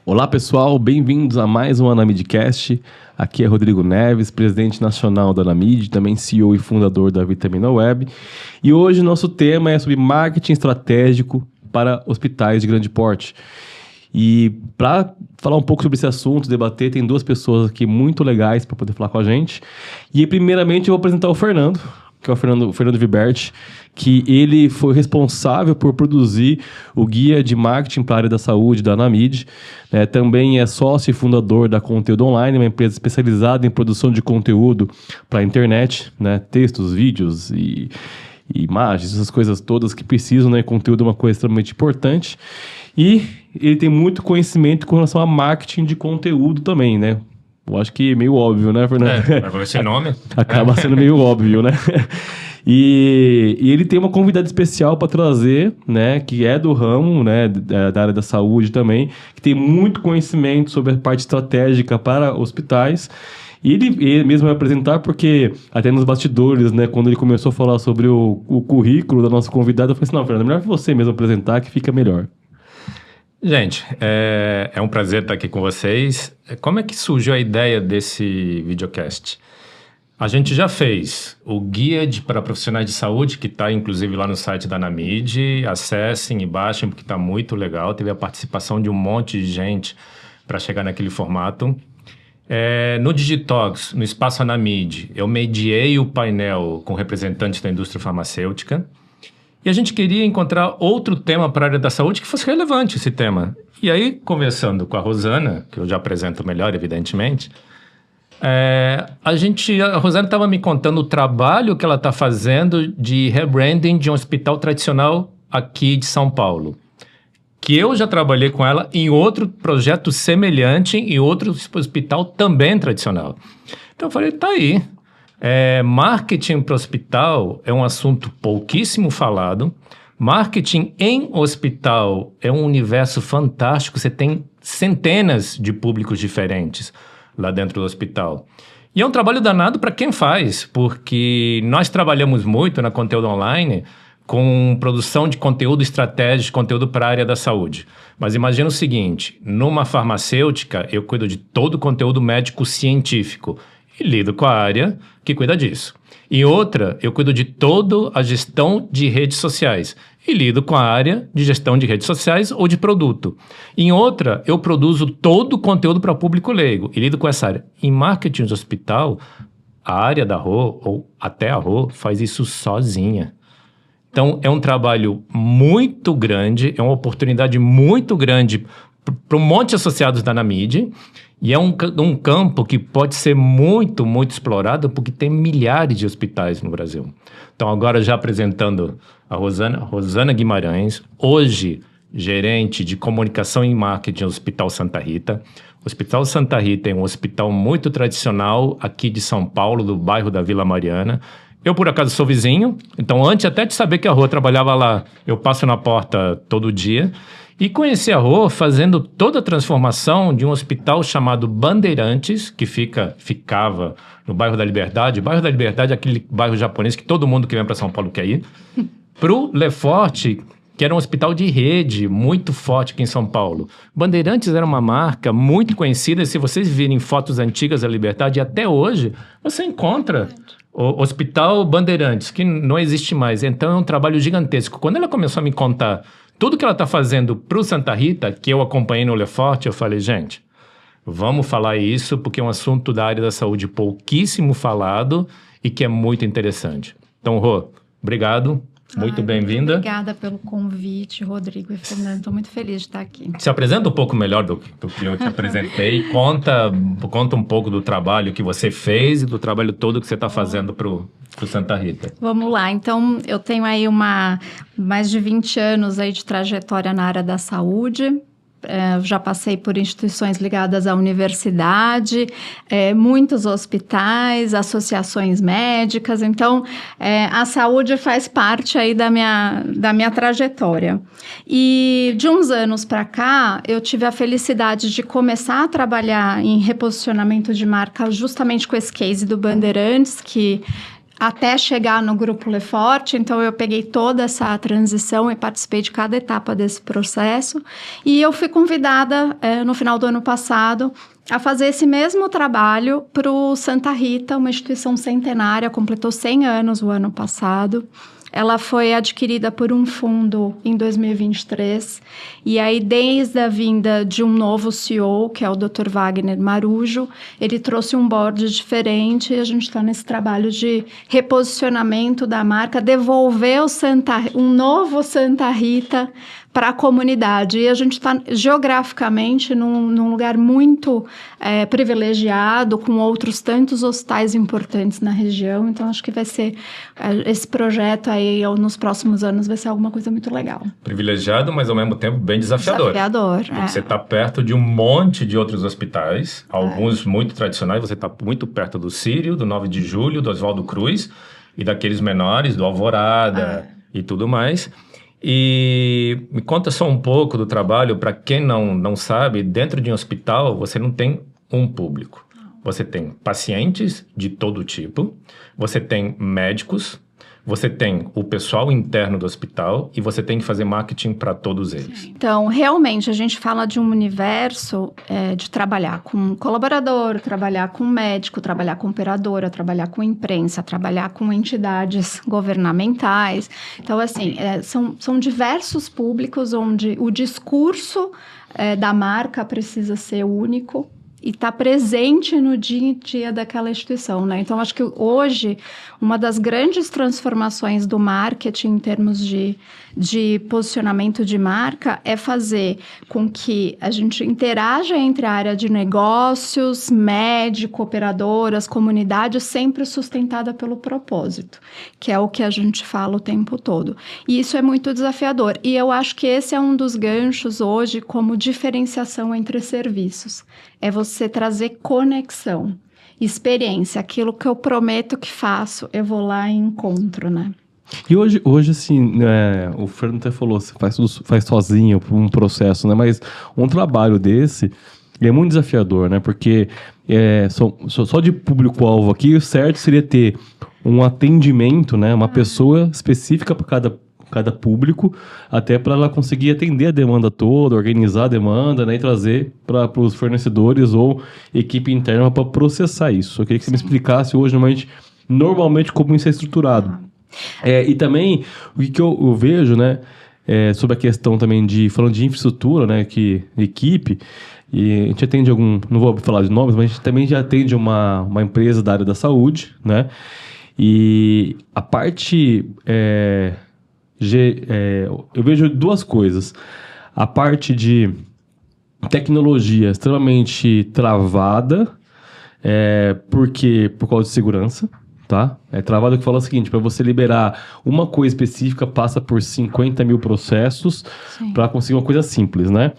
Olá pessoal, bem-vindos a mais um Anamidcast. Aqui é Rodrigo Neves, presidente nacional da Anamid, também CEO e fundador da Vitamina Web. E hoje nosso tema é sobre marketing estratégico para hospitais de grande porte. E para falar um pouco sobre esse assunto, debater, tem duas pessoas aqui muito legais para poder falar com a gente. E primeiramente eu vou apresentar o Fernando, que é o Fernando Viberti, que ele foi responsável por produzir o guia de marketing para a área da saúde da Anamid. Também é sócio e fundador da Conteúdo Online, uma empresa especializada em produção de conteúdo para a internet, textos, vídeos e imagens, essas coisas todas que precisam, conteúdo é uma coisa extremamente importante. E ele tem muito conhecimento com relação a marketing de conteúdo também, Eu acho que é meio óbvio, né, Fernando? Mas esse nome... Acaba sendo meio óbvio, né? E ele tem uma convidada especial para trazer, que é do ramo, da área da saúde também, que tem muito conhecimento sobre a parte estratégica para hospitais. E ele mesmo vai apresentar porque, até nos bastidores, quando ele começou a falar sobre o currículo da nossa convidada, eu falei assim, não, Fernando, é melhor você mesmo apresentar que fica melhor. Gente, é um prazer estar aqui com vocês. Como é que surgiu a ideia desse videocast? A gente já fez o guia para profissionais de saúde, que está inclusive lá no site da Anamid. Acessem e baixem, porque está muito legal. Teve a participação de um monte de gente para chegar naquele formato. No Digitox, no Espaço Anamid, eu mediei o painel com representantes da indústria farmacêutica. E a gente queria encontrar outro tema para a área da saúde que fosse relevante esse tema. E aí, conversando com a Rosana, que eu já apresento melhor, evidentemente, a Rosana estava me contando o trabalho que ela está fazendo de rebranding de um hospital tradicional aqui de São Paulo. Que eu já trabalhei com ela em outro projeto semelhante, em outro hospital também tradicional. Então eu falei, tá aí. Marketing para hospital é um assunto pouquíssimo falado. Marketing em hospital é um universo fantástico. Você tem centenas de públicos diferentes lá dentro do hospital. E é um trabalho danado para quem faz, porque nós trabalhamos muito na Conteúdo Online com produção de conteúdo estratégico, conteúdo para a área da saúde. Mas imagina o seguinte, numa farmacêutica, eu cuido de todo o conteúdo médico-científico e lido com a área que cuida disso. Em outra, eu cuido de toda a gestão de redes sociais e lido com a área de gestão de redes sociais ou de produto. Em outra, eu produzo todo o conteúdo para público leigo e lido com essa área. Em marketing de hospital, a área da Rô, ou até a Rô, faz isso sozinha. Então, é um trabalho muito grande, é uma oportunidade muito grande para um monte de associados da Anamid. E é um campo que pode ser muito, muito explorado porque tem milhares de hospitais no Brasil. Então, agora já apresentando a Rosana Guimarães, hoje gerente de comunicação e marketing do Hospital Santa Rita. O Hospital Santa Rita é um hospital muito tradicional aqui de São Paulo, do bairro da Vila Mariana. Eu, por acaso, sou vizinho, então antes até de saber que a Rô trabalhava lá, eu passo na porta todo dia. E conheci a Rô fazendo toda a transformação de um hospital chamado Bandeirantes, que ficava no bairro da Liberdade. O bairro da Liberdade é aquele bairro japonês que todo mundo que vem para São Paulo quer ir. Para o Lefort, que era um hospital de rede muito forte aqui em São Paulo. Bandeirantes era uma marca muito conhecida. Se vocês virem fotos antigas da Liberdade, até hoje, você encontra o Hospital Bandeirantes, que não existe mais. Então é um trabalho gigantesco. Quando ela começou a me contar tudo que ela está fazendo para o Santa Rita, que eu acompanhei no Lefort, eu falei, gente, vamos falar isso porque é um assunto da área da saúde pouquíssimo falado e que é muito interessante. Então, Rô, obrigado, muito bem-vinda. Obrigada pelo convite, Rodrigo e Fernando, estou muito feliz de estar aqui. Se apresenta um pouco melhor do que eu te apresentei, conta um pouco do trabalho que você fez e do trabalho todo que você está fazendo para o Santa Rita. Vamos lá, então eu tenho aí mais de 20 anos aí de trajetória na área da saúde. Já passei por instituições ligadas à universidade, muitos hospitais, associações médicas, então a saúde faz parte aí da minha trajetória. E de uns anos para cá, eu tive a felicidade de começar a trabalhar em reposicionamento de marca justamente com esse case do Bandeirantes, que até chegar no Grupo Lefort. Então, eu peguei toda essa transição e participei de cada etapa desse processo. E eu fui convidada, no final do ano passado, a fazer esse mesmo trabalho para o Santa Rita, uma instituição centenária, completou 100 anos o ano passado. Ela foi adquirida por um fundo em 2023, e aí desde a vinda de um novo CEO, que é o Dr. Wagner Marujo, ele trouxe um board diferente e a gente está nesse trabalho de reposicionamento da marca, devolver um novo Santa Rita para a comunidade. E a gente está geograficamente num lugar muito privilegiado, com outros tantos hospitais importantes na região. Então, acho que vai ser esse projeto aí, nos próximos anos, vai ser alguma coisa muito legal. Privilegiado, mas ao mesmo tempo bem desafiador. Desafiador, Porque você está perto de um monte de outros hospitais, alguns muito tradicionais. Você está muito perto do Sírio, do 9 de Julho, do Oswaldo Cruz, e daqueles menores, do Alvorada e tudo mais. E me conta só um pouco do trabalho. Para quem não sabe, dentro de um hospital você não tem um público. Você tem pacientes de todo tipo, você tem médicos, você tem o pessoal interno do hospital e você tem que fazer marketing para todos eles. Então, realmente, a gente fala de um universo de trabalhar com colaborador, trabalhar com médico, trabalhar com operadora, trabalhar com imprensa, trabalhar com entidades governamentais. Então, assim, são diversos públicos onde o discurso da marca precisa ser único e está presente no dia a dia daquela instituição, né? Então, acho que hoje, uma das grandes transformações do marketing em termos de posicionamento de marca é fazer com que a gente interaja entre a área de negócios, médico, operadoras, comunidade, sempre sustentada pelo propósito, que é o que a gente fala o tempo todo. E isso é muito desafiador. E eu acho que esse é um dos ganchos hoje como diferenciação entre serviços. É você trazer conexão, experiência, aquilo que eu prometo que faço, eu vou lá e encontro, né? E hoje assim, o Fernando até falou, você faz sozinho um processo, né? Mas um trabalho desse é muito desafiador, né? Porque só de público-alvo aqui, o certo seria ter um atendimento, né? Uma pessoa específica para cada público, até para ela conseguir atender a demanda toda, organizar a demanda, né, e trazer para os fornecedores ou equipe interna para processar isso. Eu queria que você me explicasse hoje, normalmente como isso é estruturado. E também, o que eu vejo, né, sobre a questão também falando de infraestrutura, né, que equipe, e a gente atende não vou falar de nomes, mas a gente também já atende uma empresa da área da saúde, né, e a parte... eu vejo duas coisas. A parte de tecnologia extremamente travada, por causa de segurança, tá? É travada que fala o seguinte: para você liberar uma coisa específica, passa por 50 mil processos para conseguir uma coisa simples, né?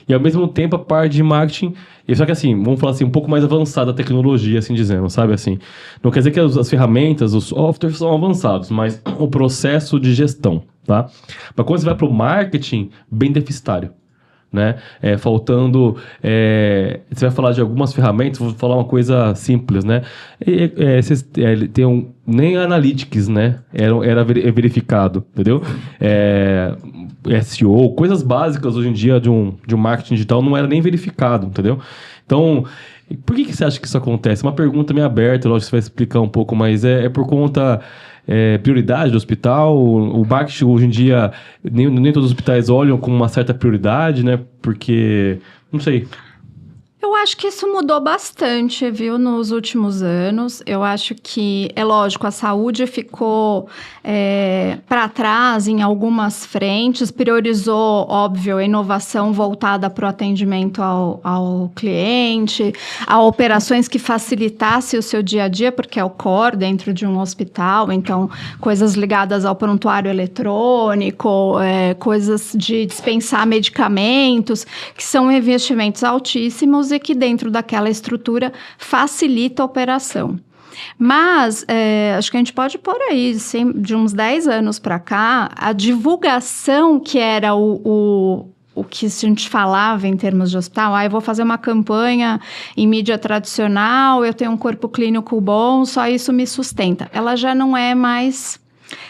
E ao mesmo tempo a parte de marketing, só que assim, vamos falar assim, um pouco mais avançada a tecnologia, assim dizendo, sabe assim? Não quer dizer que as ferramentas, os softwares são avançados, mas o processo de gestão, tá? Mas quando você vai para o marketing, bem deficitário, né? Faltando... você vai falar de algumas ferramentas, vou falar uma coisa simples, né? Tem nem Analytics, né? Era verificado, entendeu? SEO, coisas básicas hoje em dia de um marketing digital não era nem verificado, entendeu? Então, por que você acha que isso acontece? Uma pergunta meio aberta, lógico que você vai explicar um pouco, mas é por conta... prioridade do hospital, o marketing hoje em dia, nem todos os hospitais olham com uma certa prioridade, né? Porque, não sei. Eu acho que isso mudou bastante, viu, nos últimos anos. Eu acho que, é lógico, a saúde ficou para trás em algumas frentes, priorizou, óbvio, a inovação voltada para o atendimento ao cliente, a operações que facilitassem o seu dia a dia, porque é o core dentro de um hospital, então, coisas ligadas ao prontuário eletrônico, coisas de dispensar medicamentos, que são investimentos altíssimos e que dentro daquela estrutura facilita a operação. Mas, acho que a gente pode pôr aí, de uns 10 anos para cá, a divulgação que era o o que a gente falava em termos de hospital, eu vou fazer uma campanha em mídia tradicional, eu tenho um corpo clínico bom, só isso me sustenta. Ela já não é mais...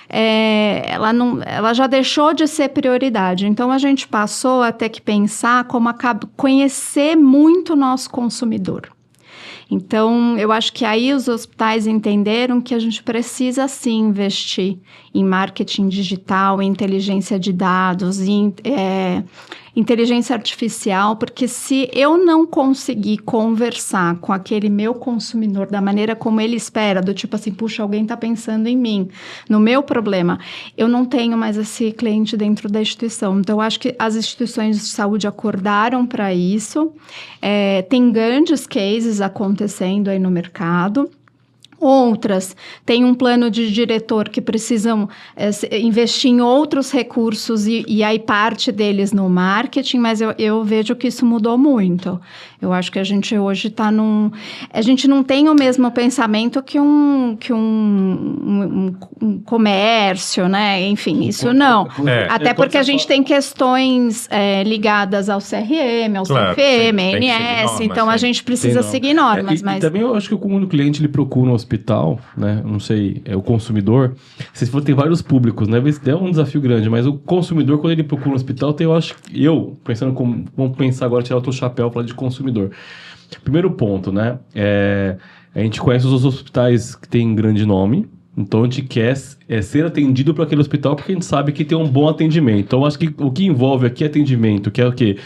ela já deixou de ser prioridade. Então, a gente passou a ter que pensar como conhecer muito o nosso consumidor. Então, eu acho que aí os hospitais entenderam que a gente precisa, sim, investir em marketing digital, em inteligência de dados, em inteligência artificial, porque se eu não conseguir conversar com aquele meu consumidor da maneira como ele espera, do tipo assim, puxa, alguém está pensando em mim, no meu problema, eu não tenho mais esse cliente dentro da instituição. Então, eu acho que as instituições de saúde acordaram para isso. Tem grandes cases acontecendo aí no mercado. Outras têm um plano de diretor que precisam investir em outros recursos e aí parte deles no marketing, mas eu vejo que isso mudou muito. Eu acho que a gente hoje está a gente não tem o mesmo pensamento que um comércio, né? Enfim, isso não. Até porque a gente tem questões ligadas ao CRM, ao CFM, ANS, então a gente precisa seguir normas. E também eu acho que quando o cliente ele procura um hospital, né? Não sei, o consumidor. Se for, tem vários públicos, né? Esse é um desafio grande, mas o consumidor, quando ele procura um hospital, pensando vamos pensar agora, tirar o teu chapéu, falar de consumidor. Primeiro ponto, né? A gente conhece os hospitais que têm grande nome, então a gente quer ser atendido por aquele hospital porque a gente sabe que tem um bom atendimento. Então, acho que o que envolve aqui é atendimento, que é o quê?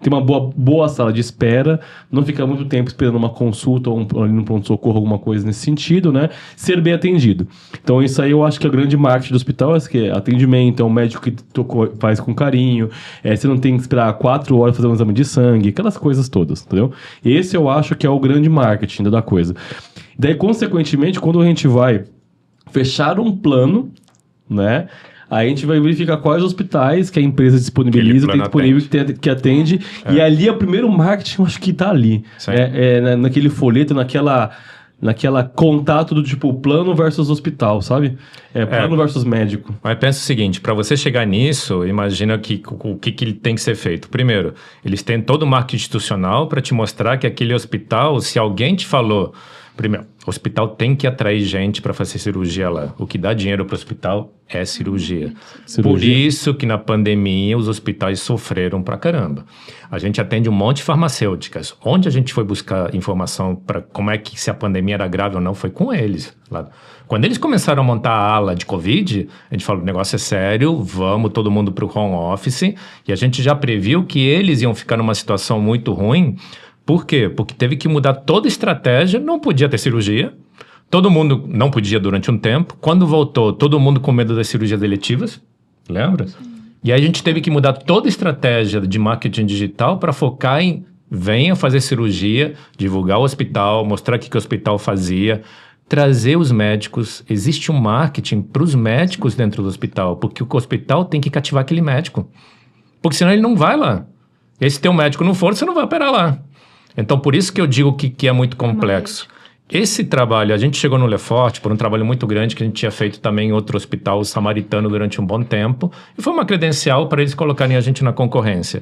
Ter uma boa sala de espera, não ficar muito tempo esperando uma consulta ou um pronto-socorro, alguma coisa nesse sentido, né? Ser bem atendido. Então, isso aí eu acho que é o grande marketing do hospital, que é atendimento, é um médico que faz com carinho, você não tem que esperar 4 horas fazer um exame de sangue, aquelas coisas todas, entendeu? Esse eu acho que é o grande marketing da coisa. Daí, consequentemente, quando a gente vai fechar um plano, né? Aí a gente vai verificar quais hospitais que a empresa disponibiliza, tem disponível, que atende. E ali é o primeiro marketing, eu acho que tá ali. Naquele folheto, naquela contato do tipo plano versus hospital, sabe? Plano versus médico. Mas pensa o seguinte, para você chegar nisso, imagina o que tem que ser feito. Primeiro, eles têm todo o marketing institucional para te mostrar que aquele hospital, se alguém te falou... Primeiro, o hospital tem que atrair gente para fazer cirurgia lá. O que dá dinheiro para o hospital é cirurgia. Por isso que na pandemia os hospitais sofreram pra caramba. A gente atende um monte de farmacêuticas. Onde a gente foi buscar informação para como é que se a pandemia era grave ou não, foi com eles. Lá. Quando eles começaram a montar a ala de Covid, a gente falou, o negócio é sério, vamos todo mundo para o home office. E a gente já previu que eles iam ficar numa situação muito ruim. Por quê? Porque teve que mudar toda a estratégia, não podia ter cirurgia, todo mundo não podia durante um tempo. Quando voltou, todo mundo com medo das cirurgias eletivas, lembra? E aí a gente teve que mudar toda a estratégia de marketing digital para focar em venha fazer cirurgia, divulgar o hospital, mostrar o que o hospital fazia, trazer os médicos. Existe um marketing para os médicos dentro do hospital, porque o hospital tem que cativar aquele médico, porque senão ele não vai lá. E aí se tem um médico não for, você não vai operar lá. Então, por isso que eu digo que é muito complexo. Esse trabalho, a gente chegou no Lefort por um trabalho muito grande que a gente tinha feito também em outro hospital samaritano durante um bom tempo, e foi uma credencial para eles colocarem a gente na concorrência.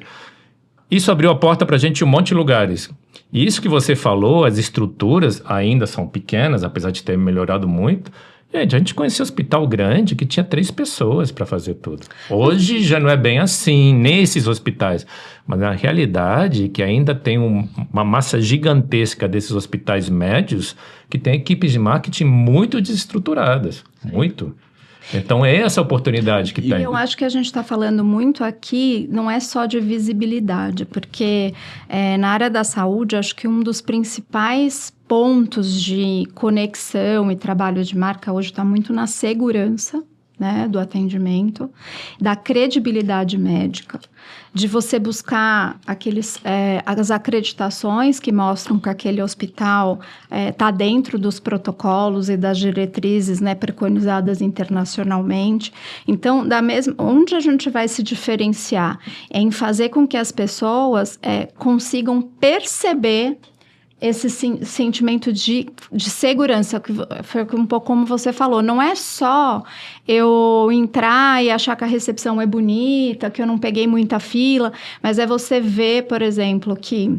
Isso abriu a porta para a gente em um monte de lugares. E isso que você falou, as estruturas ainda são pequenas, apesar de ter melhorado muito. Gente, a gente conhecia um hospital grande que tinha 3 pessoas para fazer tudo. Hoje já não é bem assim, nesses hospitais. Mas na realidade, que ainda tem uma massa gigantesca desses hospitais médios que tem equipes de marketing muito desestruturadas. Muito. Então, é essa a oportunidade que tem. Eu acho que a gente está falando muito aqui, não é só de visibilidade, porque na área da saúde, acho que um dos principais pontos de conexão e trabalho de marca hoje está muito na segurança, né, do atendimento, da credibilidade médica, de você buscar as acreditações que mostram que aquele hospital está dentro dos protocolos e das diretrizes, né, preconizadas internacionalmente. Então, onde a gente vai se diferenciar é em fazer com que as pessoas consigam perceber esse sentimento de segurança, que foi um pouco como você falou. Não é só eu entrar e achar que a recepção é bonita, que eu não peguei muita fila, mas é você ver, por exemplo, que...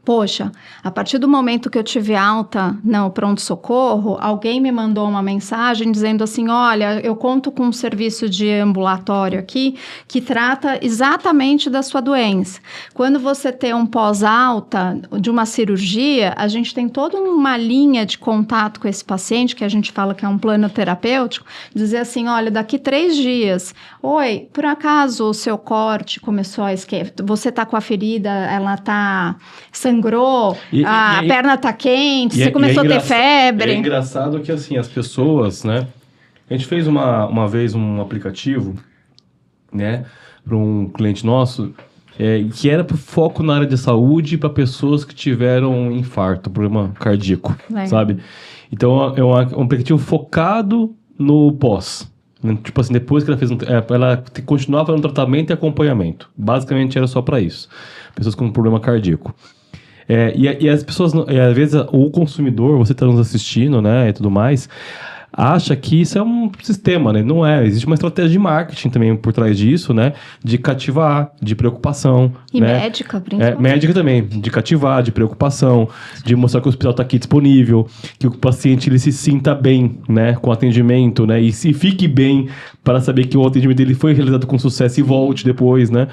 Poxa, a partir do momento que eu tive alta no pronto-socorro, alguém me mandou uma mensagem dizendo assim, olha, eu conto com um serviço de ambulatório aqui que trata exatamente da sua doença. Quando você tem um pós-alta de uma cirurgia, a gente tem toda uma linha de contato com esse paciente, que a gente fala que é um plano terapêutico, dizer assim, olha, daqui 3 dias, oi, por acaso o seu corte começou a esquecer, você tá com a ferida, ela tá... sangrou, a perna tá quente, você começou a ter febre. É engraçado que, assim, as pessoas, né? A gente fez uma vez um aplicativo, né? Para um cliente nosso, que era pro foco na área de saúde para pessoas que tiveram infarto, problema cardíaco, sabe? Então, é um aplicativo focado no pós. Tipo assim, depois que ela fez ela continuava no tratamento e acompanhamento. Basicamente, era só para isso. Pessoas com problema cardíaco. E as pessoas, às vezes, o consumidor, você está nos assistindo, né, e tudo mais, acha que isso é um sistema, né? Não é. Existe uma estratégia de marketing também por trás disso, né? De cativar, de preocupação. E né? Médica, principalmente. Médica também, de cativar, de preocupação, de mostrar que o hospital está aqui disponível, que o paciente ele se sinta bem, né? Com o atendimento, né? E se fique bem para saber que o atendimento dele foi realizado com sucesso e volte depois, né?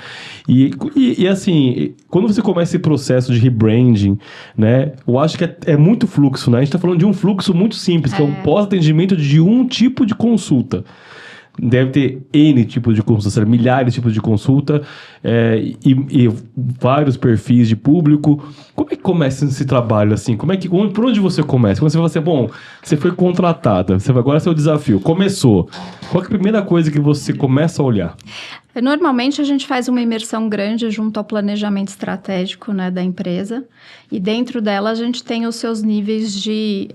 E assim, quando você começa esse processo de rebranding, né? Eu acho que é muito fluxo, né? A gente está falando de um fluxo muito simples, que é um pós-atendimento de um tipo de consulta. Deve ter N tipos de consulta, milhares de tipos de consulta e vários perfis de público. Como é que começa esse trabalho assim? Por onde você começa? Quando você fala assim, bom, você foi contratada, agora é seu desafio, começou. Qual é a primeira coisa que você começa a olhar? Normalmente a gente faz uma imersão grande junto ao planejamento estratégico, né, da empresa, e dentro dela a gente tem os seus níveis de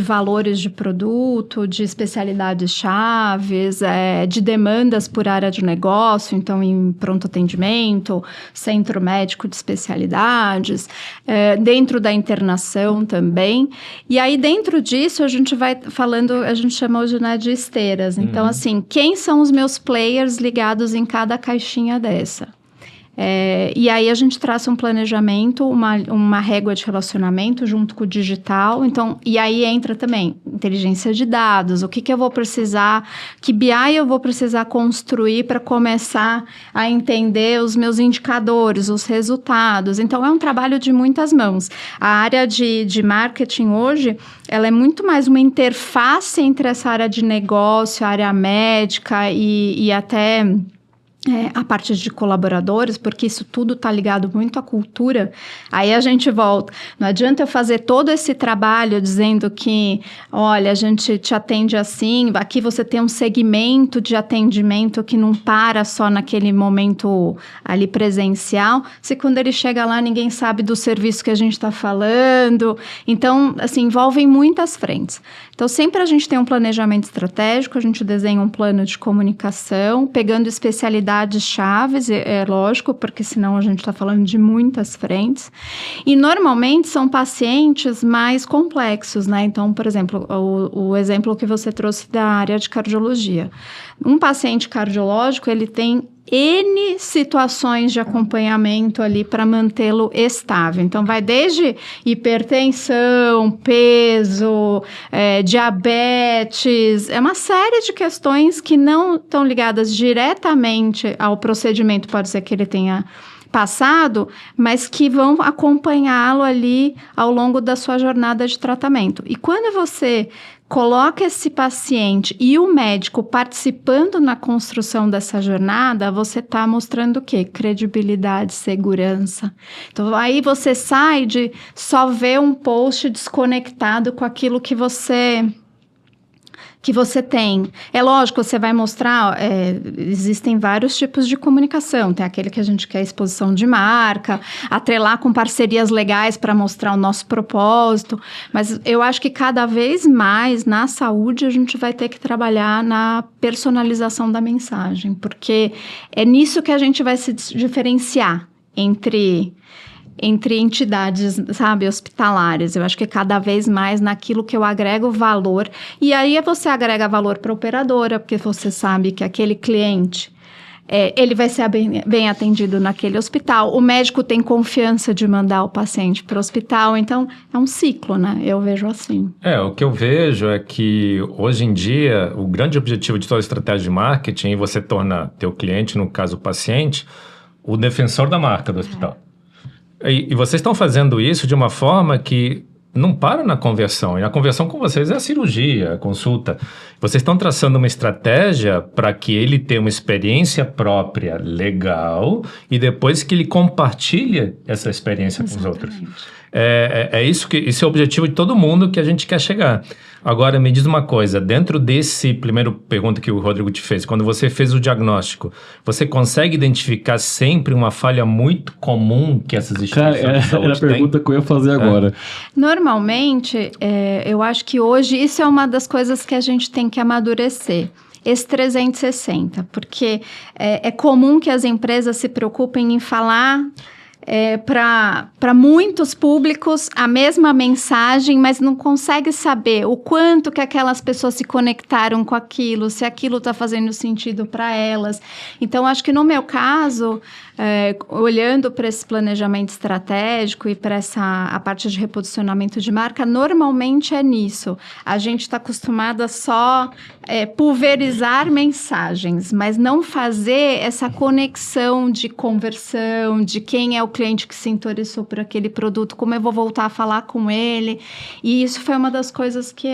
valores de produto, de especialidades chaves, de demandas por área de negócio, então em pronto atendimento, centro médico de especialidades, dentro da internação também. E aí dentro disso a gente vai falando, a gente chama hoje, né, de esteiras. Então assim, quem são os meus players ligados em cada caixinha dessa? E aí a gente traça um planejamento, uma régua de relacionamento junto com o digital. Então, e aí entra também inteligência de dados, o que eu vou precisar, que BI eu vou precisar construir para começar a entender os meus indicadores, os resultados. Então, é um trabalho de muitas mãos. A área de marketing hoje, ela é muito mais uma interface entre essa área de negócio, a área médica e até... a parte de colaboradores, porque isso tudo está ligado muito à cultura. Aí a gente volta. Não adianta eu fazer todo esse trabalho dizendo que, olha, a gente te atende assim, aqui você tem um segmento de atendimento que não para só naquele momento ali presencial, se quando ele chega lá ninguém sabe do serviço que a gente está falando. Então, assim, envolvem muitas frentes. Então, sempre a gente tem um planejamento estratégico, a gente desenha um plano de comunicação, pegando especialidades chaves, é lógico, porque senão a gente está falando de muitas frentes. E, normalmente, são pacientes mais complexos, né? Então, por exemplo, o exemplo que você trouxe da área de cardiologia. Um paciente cardiológico, ele tem N situações de acompanhamento ali para mantê-lo estável. Então, vai desde hipertensão, peso, diabetes, é uma série de questões que não estão ligadas diretamente ao procedimento, pode ser que ele tenha passado, mas que vão acompanhá-lo ali ao longo da sua jornada de tratamento. E quando você coloca esse paciente e o médico participando na construção dessa jornada, você está mostrando o quê? Credibilidade, segurança. Então, aí você sai de só ver um post desconectado com aquilo que você tem. É lógico, você vai mostrar, existem vários tipos de comunicação, tem aquele que a gente quer exposição de marca, atrelar com parcerias legais para mostrar o nosso propósito, mas eu acho que cada vez mais na saúde a gente vai ter que trabalhar na personalização da mensagem, porque é nisso que a gente vai se diferenciar entre entre entidades, sabe, hospitalares. Eu acho que cada vez mais naquilo que eu agrego valor. E aí você agrega valor para a operadora, porque você sabe que aquele cliente, ele vai ser bem atendido naquele hospital. O médico tem confiança de mandar o paciente para o hospital. Então, é um ciclo, né? Eu vejo assim. O que eu vejo é que, hoje em dia, o grande objetivo de toda a estratégia de marketing é você tornar teu cliente, no caso o paciente, o defensor da marca do hospital. E vocês estão fazendo isso de uma forma que não para na conversão. E a conversão com vocês é a cirurgia, a consulta. Vocês estão traçando uma estratégia para que ele tenha uma experiência própria legal e depois que ele compartilhe essa experiência com os outros. Esse é o objetivo de todo mundo que a gente quer chegar. Agora, me diz uma coisa, dentro desse primeiro pergunta que o Rodrigo te fez, quando você fez o diagnóstico, você consegue identificar sempre uma falha muito comum que essas instituições de saúde têm? Era a pergunta que eu ia fazer agora. Normalmente, eu acho que hoje isso é uma das coisas que a gente tem que amadurecer. Esse 360, porque é comum que as empresas se preocupem em falar para muitos públicos a mesma mensagem, mas não consegue saber o quanto que aquelas pessoas se conectaram com aquilo, se aquilo está fazendo sentido para elas. Então, acho que no meu caso, olhando para esse planejamento estratégico e para a parte de reposicionamento de marca, normalmente é nisso. A gente está acostumado a só pulverizar mensagens, mas não fazer essa conexão de conversão, de quem é o cliente que se interessou por aquele produto, como eu vou voltar a falar com ele. E isso foi uma das coisas que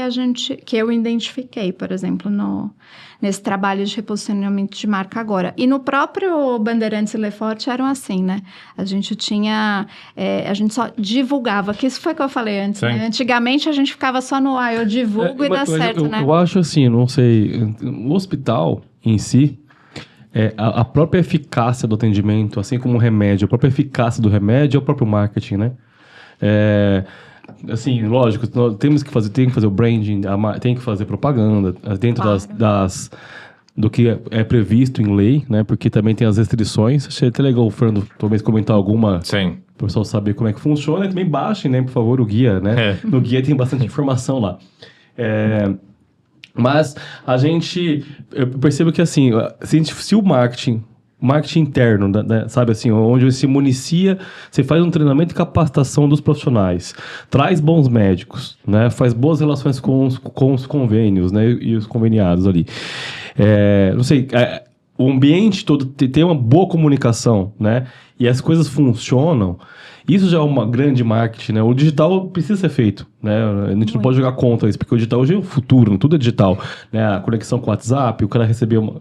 eu identifiquei, por exemplo, nesse trabalho de reposicionamento de marca agora. E no próprio Bandeirantes e Lefort eram assim, né? A gente só divulgava, que isso foi o que eu falei antes, né? Antigamente a gente ficava só no eu divulgo e dá certo, né? Eu acho assim, não sei, o hospital em si, a própria eficácia do atendimento, assim como o remédio, a própria eficácia do remédio é o próprio marketing, né? Assim, lógico, tem que fazer o branding, tem que fazer propaganda dentro do que é previsto em lei, né? Porque também tem as restrições. Achei até legal o Fernando talvez comentar alguma. Sim. Para o pessoal saber como é que funciona. E também baixem, né, por favor, o guia, né? No guia tem bastante informação lá. Mas eu percebo que assim, se o marketing interno, sabe assim, onde se municia, você faz um treinamento e capacitação dos profissionais, traz bons médicos, né, faz boas relações com os convênios, né, e os conveniados ali. Não sei, o ambiente todo tem uma boa comunicação, né, e as coisas funcionam. Isso já é uma grande marketing, né? O digital precisa ser feito, né? A gente não pode jogar contra isso, porque o digital hoje é o futuro, tudo é digital, né? A conexão com o WhatsApp, o cara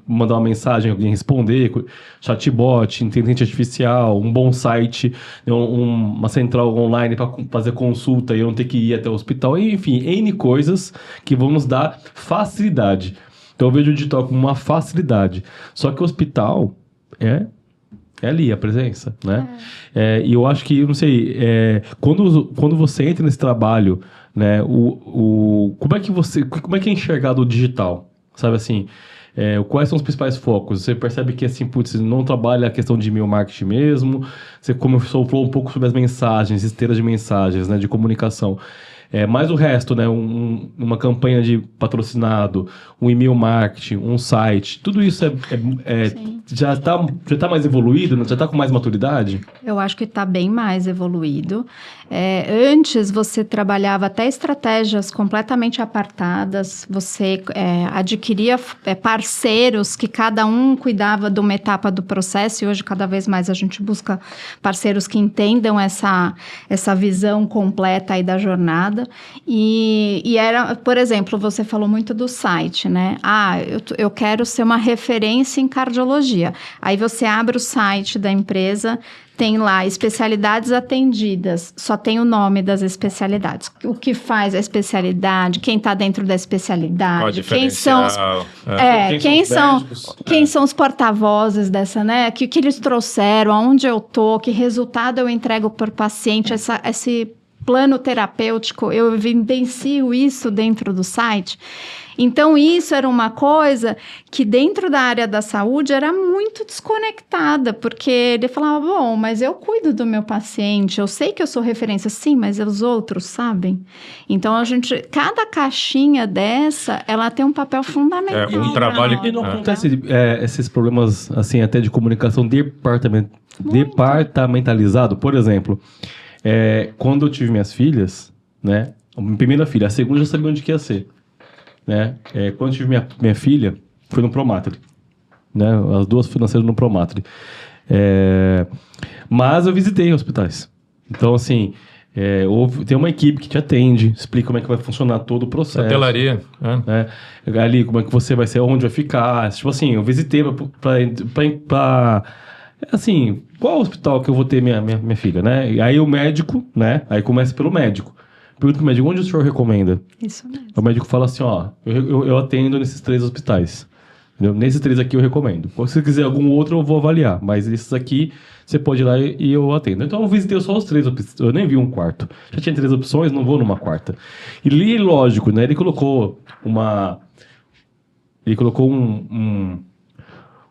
mandar uma mensagem, alguém responder, chatbot, inteligência artificial, um bom site, uma central online para fazer consulta e eu não ter que ir até o hospital, enfim, N coisas que vão nos dar facilidade. Então eu vejo o digital como uma facilidade. Só que o hospital é ali a presença, né? E eu acho que, não sei, quando você entra nesse trabalho, né, como é que é enxergado o digital? Sabe assim, quais são os principais focos? Você percebe que, assim, putz, não trabalha a questão de e-mail marketing mesmo, você começou a falar um pouco sobre as mensagens, esteiras de mensagens, né, de comunicação. Mais o resto, né? Uma campanha de patrocinado, um e-mail marketing, um site, tudo isso já tá mais evoluído, né? Já está com mais maturidade? Eu acho que está bem mais evoluído. Antes você trabalhava até estratégias completamente apartadas, você adquiria parceiros que cada um cuidava de uma etapa do processo, e hoje cada vez mais a gente busca parceiros que entendam essa visão completa aí da jornada. E era, por exemplo, você falou muito do site, né? Eu quero ser uma referência em cardiologia. Aí você abre o site da empresa, tem lá especialidades atendidas, só tem o nome das especialidades. O que faz a especialidade, quem está dentro da especialidade, quem são os porta-vozes dessa, né? Que eles trouxeram, aonde eu tô, que resultado eu entrego por paciente, esse plano terapêutico, eu evidencio isso dentro do site. Então, isso era uma coisa que dentro da área da saúde era muito desconectada, porque ele falava, bom, mas eu cuido do meu paciente, eu sei que eu sou referência, sim, mas os outros sabem. Então, cada caixinha dessa, ela tem um papel fundamental. É um trabalho E não acontece esses problemas, assim, até de comunicação departamentalizado? Por exemplo, quando eu tive minhas filhas, né? A primeira filha, a segunda eu já sabia onde que ia ser. Né? Quando eu tive minha filha, foi no Promatri. Né? As duas nasceram no Promatri. Mas eu visitei hospitais. Então, assim, tem uma equipe que te atende, explica como é que vai funcionar todo o processo. Hotelaria. Né? Ali, como é que você vai ser, onde vai ficar. Tipo assim, eu visitei pra assim, qual hospital que eu vou ter minha filha, né? E aí o médico, né? Aí começa pelo médico. Pergunta pro médico, onde o senhor recomenda? Isso mesmo. O médico fala assim, ó, eu atendo nesses 3 hospitais. Entendeu? Nesses 3 aqui eu recomendo. Se você quiser algum outro, eu vou avaliar. Mas esses aqui, você pode ir lá e eu atendo. Então eu visitei só os 3 opções. Eu nem vi um quarto. Já tinha 3 opções, não vou numa quarta. E ali, lógico, né? Ele colocou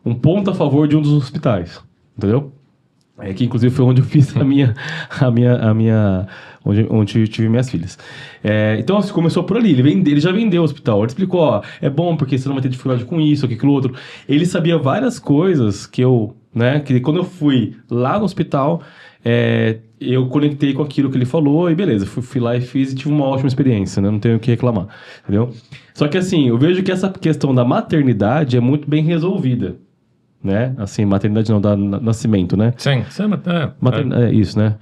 um ponto a favor de um dos hospitais. Entendeu? Que inclusive foi onde eu fiz onde eu tive minhas filhas. Então, assim, começou por ali. Ele já vendeu o hospital. Ele explicou, ó, é bom porque você não vai ter dificuldade com isso, aquilo, outro. Ele sabia várias coisas que que quando eu fui lá no hospital, eu conectei com aquilo que ele falou e beleza, fui lá e fiz e tive uma ótima experiência, né? Não tenho o que reclamar, entendeu? Só que assim, eu vejo que essa questão da maternidade é muito bem resolvida. Né? Assim, maternidade não, nascimento, né? Sim, isso, né?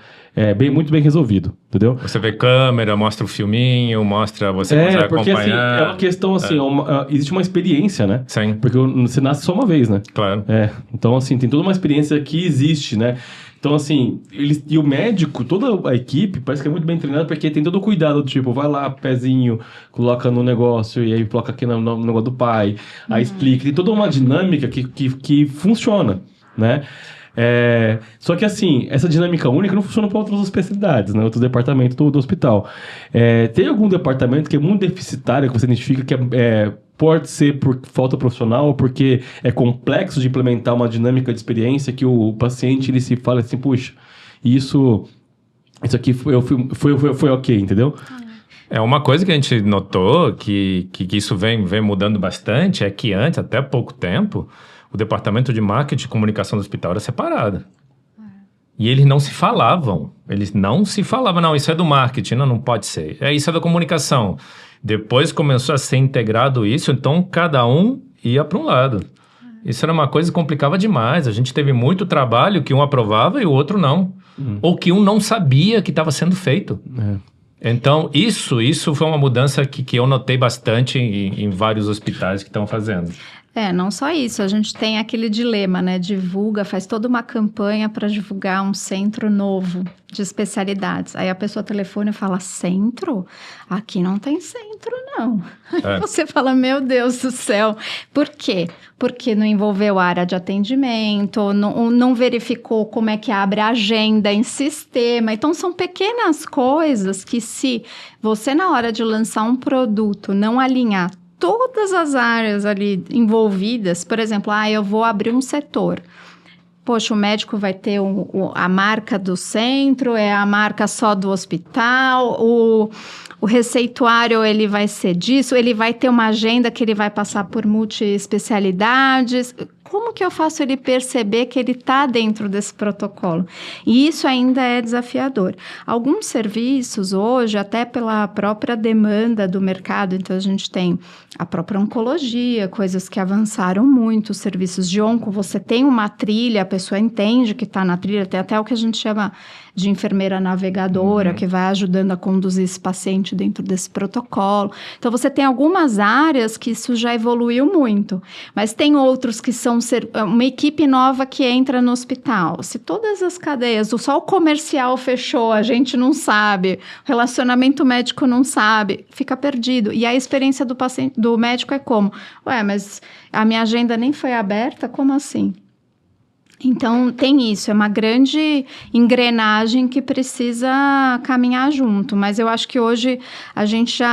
Muito bem resolvido, entendeu? Você vê câmera, mostra o filminho, mostra, você consegue porque acompanhar. Assim, é uma questão assim, existe uma experiência, né? Sim. Porque você nasce só uma vez, né? Claro. Então, assim, tem toda uma experiência que existe, né? Então, assim, e o médico, toda a equipe, parece que é muito bem treinada, porque tem todo o cuidado, do tipo, vai lá, pezinho, coloca no negócio, e aí coloca aqui no negócio do pai, aí explica. Tem toda uma dinâmica que funciona, né? Só que, assim, essa dinâmica única não funciona para outras especialidades, né? Outros departamentos do hospital. Tem algum departamento que é muito deficitário, que você identifica que pode ser por falta profissional ou porque é complexo de implementar uma dinâmica de experiência que o paciente ele se fala assim, puxa, isso aqui foi ok, entendeu? Uma coisa que a gente notou que isso vem mudando bastante é que antes, até pouco tempo, o departamento de marketing e comunicação do hospital era separado. E eles não se falavam. Não, isso é do marketing, não pode ser. Isso é da comunicação. Depois começou a ser integrado isso, então cada um ia para um lado. Isso era uma coisa que complicava demais. A gente teve muito trabalho que um aprovava e o outro não. Ou que um não sabia que estava sendo feito. Então, isso foi uma mudança que eu notei bastante em vários hospitais que estão fazendo. Não só isso, a gente tem aquele dilema, né? Faz toda uma campanha para divulgar um centro novo de especialidades. Aí a pessoa telefona e fala, centro? Aqui não tem centro, não. Aí você fala, meu Deus do céu. Por quê? Porque não envolveu área de atendimento, não verificou como é que abre a agenda em sistema. Então, são pequenas coisas que se você, na hora de lançar um produto, não alinhar todas as áreas ali envolvidas, por exemplo, eu vou abrir um setor. Poxa, o médico vai ter a marca do centro, é a marca só do hospital, o receituário ele vai ser disso, ele vai ter uma agenda que ele vai passar por multiespecialidades. Como que eu faço ele perceber que ele está dentro desse protocolo? E isso ainda é desafiador. Alguns serviços hoje, até pela própria demanda do mercado, então a gente tem a própria oncologia, coisas que avançaram muito, os serviços de onco, você tem uma trilha, a pessoa entende que está na trilha, tem até o que a gente chama de enfermeira navegadora, que vai ajudando a conduzir esse paciente dentro desse protocolo. Então, você tem algumas áreas que isso já evoluiu muito, mas tem outros que são uma equipe nova que entra no hospital. Se todas as cadeias, só o comercial fechou, a gente não sabe, o relacionamento médico não sabe, fica perdido. E a experiência do paciente, do médico é como? Mas a minha agenda nem foi aberta? Como assim? Então, tem isso, é uma grande engrenagem que precisa caminhar junto, mas eu acho que hoje a gente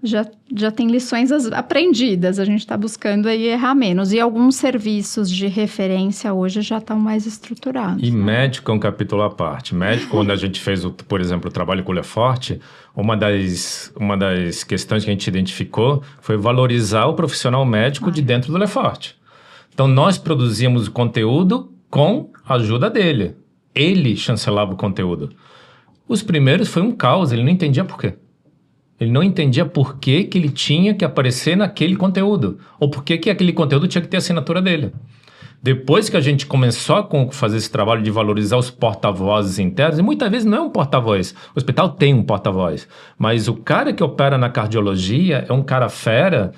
já tem lições aprendidas, a gente está buscando aí errar menos. E alguns serviços de referência hoje já estão mais estruturados. E médico é um capítulo à parte. Médico, quando a gente fez, por exemplo, o trabalho com o Leforte, uma das questões que a gente identificou foi valorizar o profissional médico de dentro do Leforte. Então, nós produzíamos o conteúdo com a ajuda dele. Ele chancelava o conteúdo. Os primeiros foi um caos, ele não entendia por quê. Ele não entendia por que ele tinha que aparecer naquele conteúdo. Ou por que aquele conteúdo tinha que ter a assinatura dele. Depois que a gente começou a fazer esse trabalho de valorizar os porta-vozes internos, e muitas vezes não é um porta-voz. O hospital tem um porta-voz. Mas o cara que opera na cardiologia é um cara fera,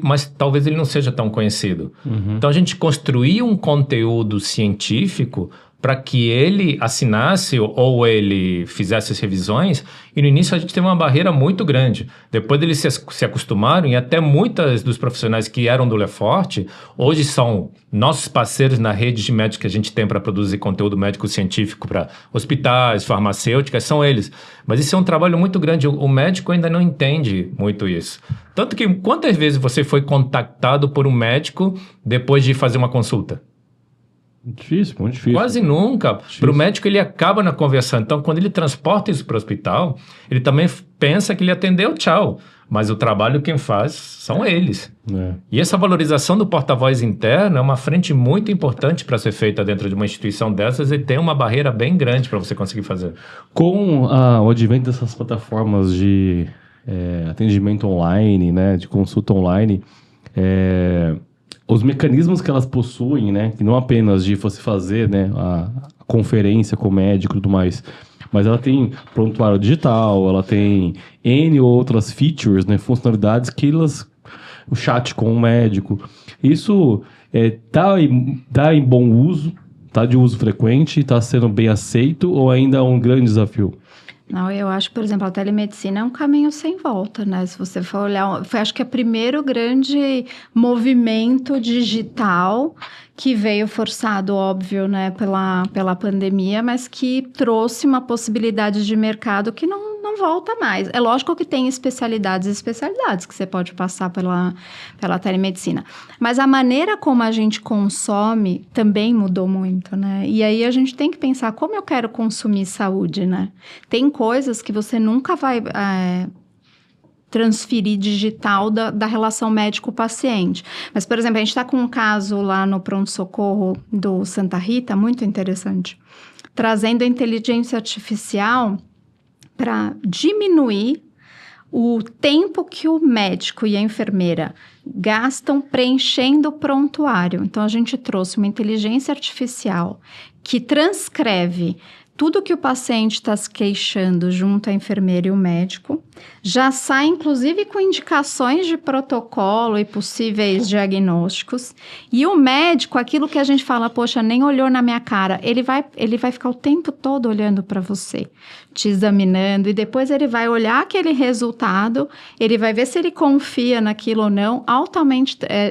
mas talvez ele não seja tão conhecido. Então a gente construía um conteúdo científico para que ele assinasse ou ele fizesse as revisões, e no início a gente teve uma barreira muito grande. Depois eles se acostumaram, e até muitas dos profissionais que eram do Leforte, hoje são nossos parceiros na rede de médicos que a gente tem para produzir conteúdo médico-científico para hospitais, farmacêuticas, são eles. Mas isso é um trabalho muito grande, o médico ainda não entende muito isso. Tanto que quantas vezes você foi contactado por um médico depois de fazer uma consulta? Difícil, muito difícil. Quase nunca. Para o médico, ele acaba na conversa. Então, quando ele transporta isso para o hospital, ele também pensa que ele atendeu, tchau. Mas o trabalho quem faz são eles. E essa valorização do porta-voz interno é uma frente muito importante para ser feita dentro de uma instituição dessas, e tem uma barreira bem grande para você conseguir fazer. Com o advento dessas plataformas de atendimento online, né, de consulta online, os mecanismos que elas possuem, né, que não apenas de você fazer, né, a conferência com o médico e tudo mais, mas ela tem prontuário digital, ela tem N outras features, né, funcionalidades o chat com o médico, isso tá em bom uso, tá de uso frequente, tá sendo bem aceito, ou ainda é um grande desafio? Não, eu acho que, por exemplo, a telemedicina é um caminho sem volta, né? Se você for olhar, acho que é o primeiro grande movimento digital que veio forçado, óbvio, né, pela pandemia, mas que trouxe uma possibilidade de mercado que não volta mais. É lógico que tem especialidades que você pode passar pela telemedicina, mas a maneira como a gente consome também mudou muito, né? E aí a gente tem que pensar como eu quero consumir saúde, né? Tem coisas que você nunca vai transferir digital da relação médico-paciente. Mas, por exemplo, a gente está com um caso lá no pronto-socorro do Santa Rita, muito interessante, trazendo a inteligência artificial para diminuir o tempo que o médico e a enfermeira gastam preenchendo o prontuário. Então, a gente trouxe uma inteligência artificial que transcreve tudo que o paciente está se queixando junto à enfermeira e o médico, já sai inclusive com indicações de protocolo e possíveis diagnósticos, e o médico, aquilo que a gente fala, poxa, nem olhou na minha cara, ele vai ficar o tempo todo olhando para você, te examinando, e depois ele vai olhar aquele resultado, ele vai ver se ele confia naquilo ou não,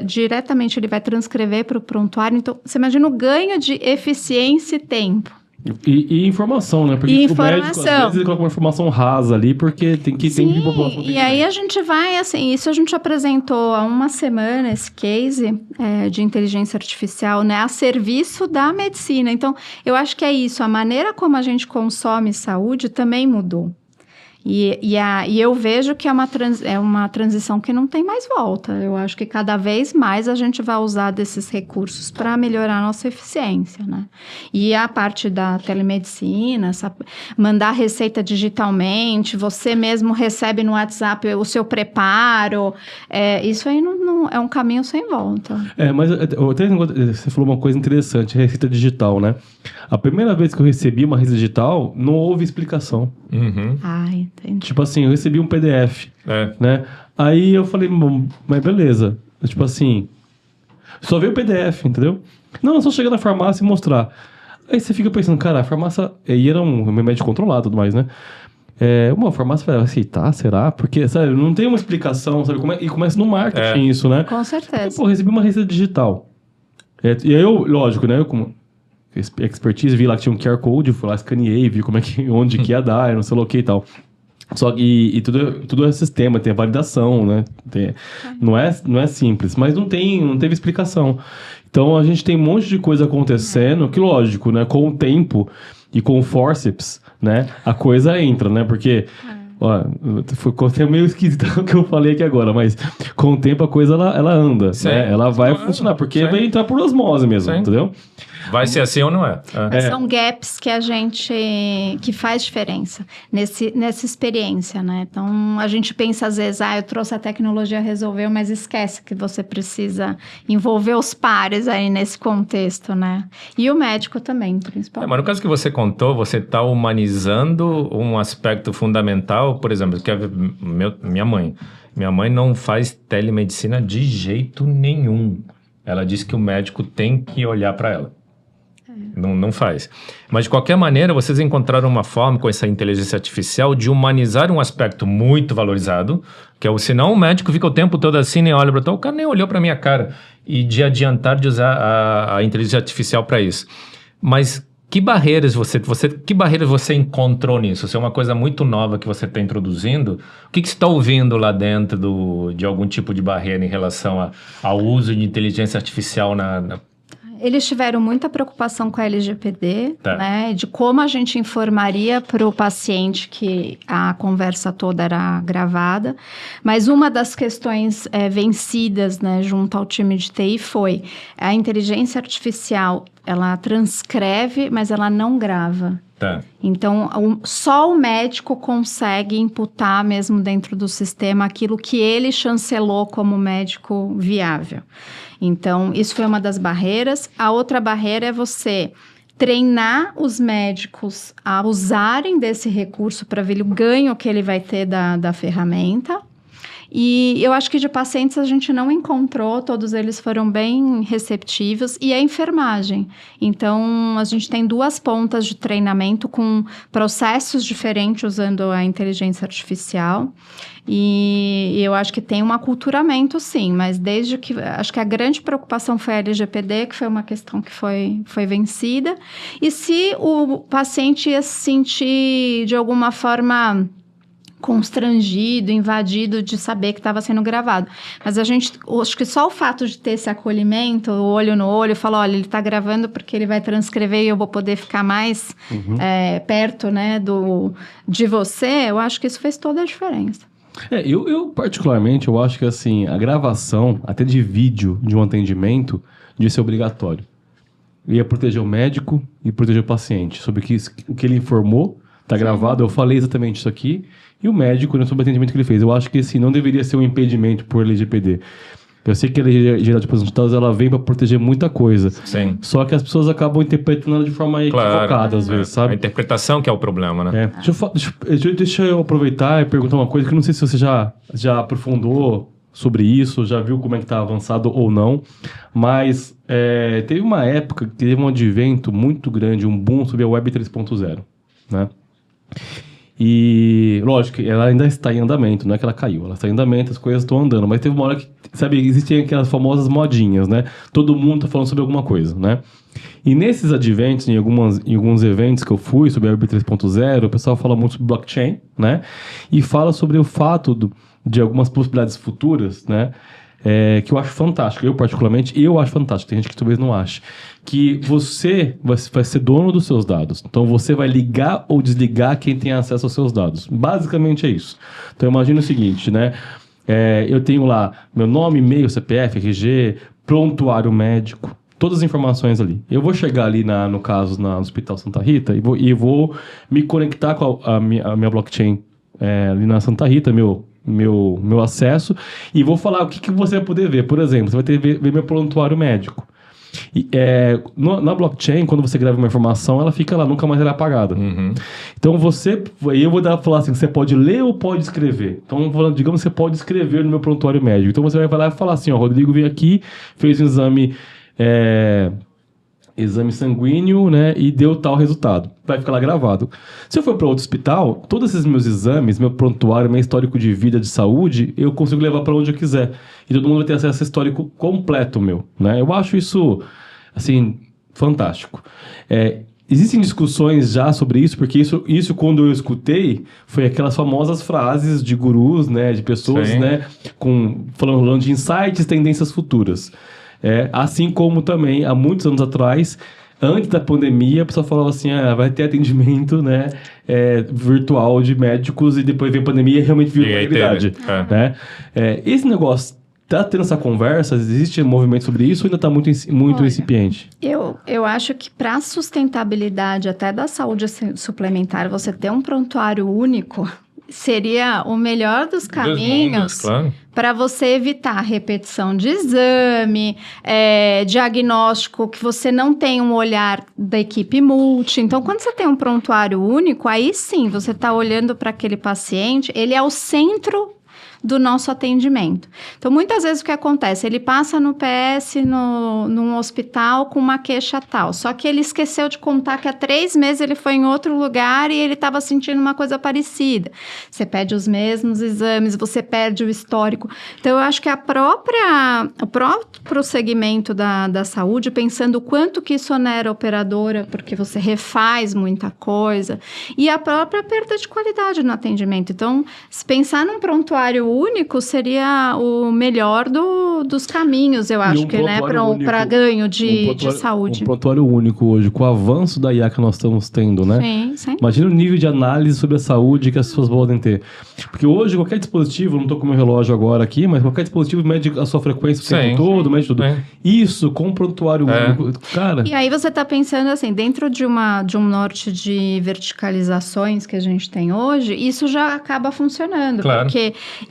diretamente ele vai transcrever para o prontuário. Então, você imagina o ganho de eficiência e tempo. E informação, né? Porque o médico, às vezes, ele coloca uma informação rasa ali, porque tem que população. E aí a gente vai, assim, isso a gente apresentou há uma semana, esse case de inteligência artificial, né? A serviço da medicina. Então, eu acho que é isso. A maneira como a gente consome saúde também mudou. E eu vejo que é uma transição que não tem mais volta. Eu acho que cada vez mais a gente vai usar desses recursos para melhorar a nossa eficiência, né? E a parte da telemedicina, mandar receita digitalmente, você mesmo recebe no WhatsApp o seu preparo, isso aí não é um caminho sem volta. Mas você falou uma coisa interessante, receita digital, né? A primeira vez que eu recebi uma receita digital, não houve explicação. Entendi. Tipo assim, eu recebi um PDF, né? Aí eu falei, mas beleza. Tipo assim, só veio o PDF, entendeu? Não, só chegar na farmácia e mostrar. Aí você fica pensando, cara, a farmácia... E era um remédio controlado e tudo mais, né? Uma farmácia vai aceitar, será? Porque, sabe, não tem uma explicação, sabe? E começa no marketing isso, né? Com certeza. Pô, recebi uma receita digital. E aí eu, lógico, né? Eu como expertise, vi lá que tinha um QR Code, fui lá, escaneei, vi onde que ia dar, não sei o que e tal. Só que tudo é sistema, tem a validação, né? Não é simples, mas não teve explicação. Então a gente tem um monte de coisa acontecendo, que lógico, né? Com o tempo e com o forceps, né? A coisa entra, né? Porque, ó, foi meio esquisito o que eu falei aqui agora, mas com o tempo a coisa ela anda, né? Ela vai funcionar, porque vai entrar por osmose mesmo, entendeu? Vai ser assim ou não é? São gaps que faz diferença nessa experiência, né? Então, a gente pensa às vezes, eu trouxe a tecnologia, resolveu, mas esquece que você precisa envolver os pares aí nesse contexto, né? E o médico também, principalmente. Mas no caso que você contou, você está humanizando um aspecto fundamental, por exemplo, que é minha mãe. Minha mãe não faz telemedicina de jeito nenhum. Ela diz que o médico tem que olhar para ela. Não faz. Mas, de qualquer maneira, vocês encontraram uma forma, com essa inteligência artificial, de humanizar um aspecto muito valorizado, que é senão o médico fica o tempo todo assim, nem olha para o cara nem olhou para minha cara, e de adiantar de usar a inteligência artificial para isso. Mas que barreiras você encontrou nisso? Se é uma coisa muito nova que você está introduzindo, o que você está ouvindo lá dentro de algum tipo de barreira em relação ao uso de inteligência artificial Eles tiveram muita preocupação com a LGPD, né? De como a gente informaria para o paciente que a conversa toda era gravada. Mas uma das questões vencidas, né, junto ao time de TI foi a inteligência artificial, ela transcreve, mas ela não grava. Então, só o médico consegue imputar mesmo dentro do sistema aquilo que ele chancelou como médico viável. Então, isso foi uma das barreiras. A outra barreira é você treinar os médicos a usarem desse recurso para ver o ganho que ele vai ter da ferramenta. E eu acho que de pacientes a gente não encontrou, todos eles foram bem receptivos, e a enfermagem. Então, a gente tem 2 pontas de treinamento com processos diferentes usando a inteligência artificial. E eu acho que tem um aculturamento, sim, mas acho que a grande preocupação foi a LGPD, que foi uma questão que foi vencida. E se o paciente ia se sentir, de alguma forma, constrangido, invadido de saber que estava sendo gravado. Mas acho que só o fato de ter esse acolhimento, olho no olho, falar, olha, ele está gravando porque ele vai transcrever e eu vou poder ficar mais perto, né, de você, eu acho que isso fez toda a diferença. Eu particularmente, eu acho que assim, a gravação, até de vídeo de um atendimento, devia ser obrigatório. Ia proteger o médico e proteger o paciente sobre o que ele informou, está gravado, eu falei exatamente isso aqui, e o médico, né, sobre o atendimento que ele fez. Eu acho que assim, não deveria ser um impedimento por LGPD. Eu sei que a Lei Geral de Proteção de Dados, ela vem para proteger muita coisa. Sim. Só que as pessoas acabam interpretando ela de forma equivocada, às vezes, sabe? A interpretação que é o problema, né? Deixa eu aproveitar e perguntar uma coisa que eu não sei se você já aprofundou sobre isso, já viu como é que está avançado ou não, mas teve uma época que teve um advento muito grande, um boom sobre a Web 3.0, né? E, lógico, ela ainda está em andamento, não é que ela caiu, ela está em andamento, as coisas estão andando, mas teve uma hora que, sabe, existem aquelas famosas modinhas, né? Todo mundo está falando sobre alguma coisa, né? E nesses adventos, em alguns eventos que eu fui sobre a Web 3.0, o pessoal fala muito sobre blockchain, né? E fala sobre o fato de algumas possibilidades futuras, né? Que eu acho fantástico. Eu, particularmente, acho fantástico. Tem gente que talvez não ache. Que você vai ser dono dos seus dados. Então, você vai ligar ou desligar quem tem acesso aos seus dados. Basicamente é isso. Então, imagina o seguinte, né? Eu tenho lá meu nome, e-mail, CPF, RG, prontuário médico, todas as informações ali. Eu vou chegar ali, no caso, no Hospital Santa Rita, e vou me conectar com a minha blockchain ali na Santa Rita, meu acesso, e vou falar o que você vai poder ver. Por exemplo, você vai ter ver meu prontuário médico. E, na blockchain, quando você grava uma informação, ela fica lá, nunca mais ela é apagada. Uhum. Então eu vou falar assim, você pode ler ou pode escrever. Então, digamos que você pode escrever no meu prontuário médico. Então você vai lá e falar assim, Rodrigo veio aqui, fez um exame sanguíneo, né, e deu tal resultado. Vai ficar lá gravado. Se eu for para outro hospital, todos esses meus exames, meu prontuário, meu histórico de vida, de saúde, eu consigo levar para onde eu quiser. E todo mundo vai ter acesso a histórico completo meu, né? Eu acho isso, assim, fantástico. existem discussões já sobre isso, porque isso quando eu escutei, foi aquelas famosas frases de gurus, né, de pessoas, Sim. né, falando de insights, tendências futuras. Assim como também, há muitos anos atrás, antes da pandemia, a pessoa falava assim, vai ter atendimento, né, virtual de médicos, e depois veio a pandemia e realmente virou E aí realidade. teve, Né? Esse negócio, tá tendo essa conversa? Existe movimento sobre isso ou ainda está muito Olha, incipiente? Eu acho que para a sustentabilidade até da saúde suplementar, você ter um prontuário único seria o melhor dos caminhos claro. para você evitar repetição de exame, diagnóstico, que você não tem um olhar da equipe multi. Então, quando você tem um prontuário único, aí sim, você está olhando para aquele paciente, ele é o centro do nosso atendimento. Então, muitas vezes o que acontece? Ele passa no PS, num hospital com uma queixa tal, só que ele esqueceu de contar que há 3 meses ele foi em outro lugar e ele estava sentindo uma coisa parecida. Você pede os mesmos exames, você perde o histórico. Então, eu acho que o próprio segmento da saúde, pensando o quanto que isso onera a operadora, porque você refaz muita coisa, e a própria perda de qualidade no atendimento. Então, se pensar num prontuário único seria o melhor dos caminhos, eu acho que, né, para ganho de saúde. Um prontuário único hoje, com o avanço da IA que nós estamos tendo, né? Sim. Imagina o nível de análise sobre a saúde que as pessoas podem ter. Porque hoje, qualquer dispositivo, não estou com o meu relógio agora aqui, mas qualquer dispositivo mede a sua frequência o tempo todo, mede tudo. Isso, com um prontuário único, cara... E aí você está pensando assim, dentro de um norte de verticalizações que a gente tem hoje, isso já acaba funcionando. Claro.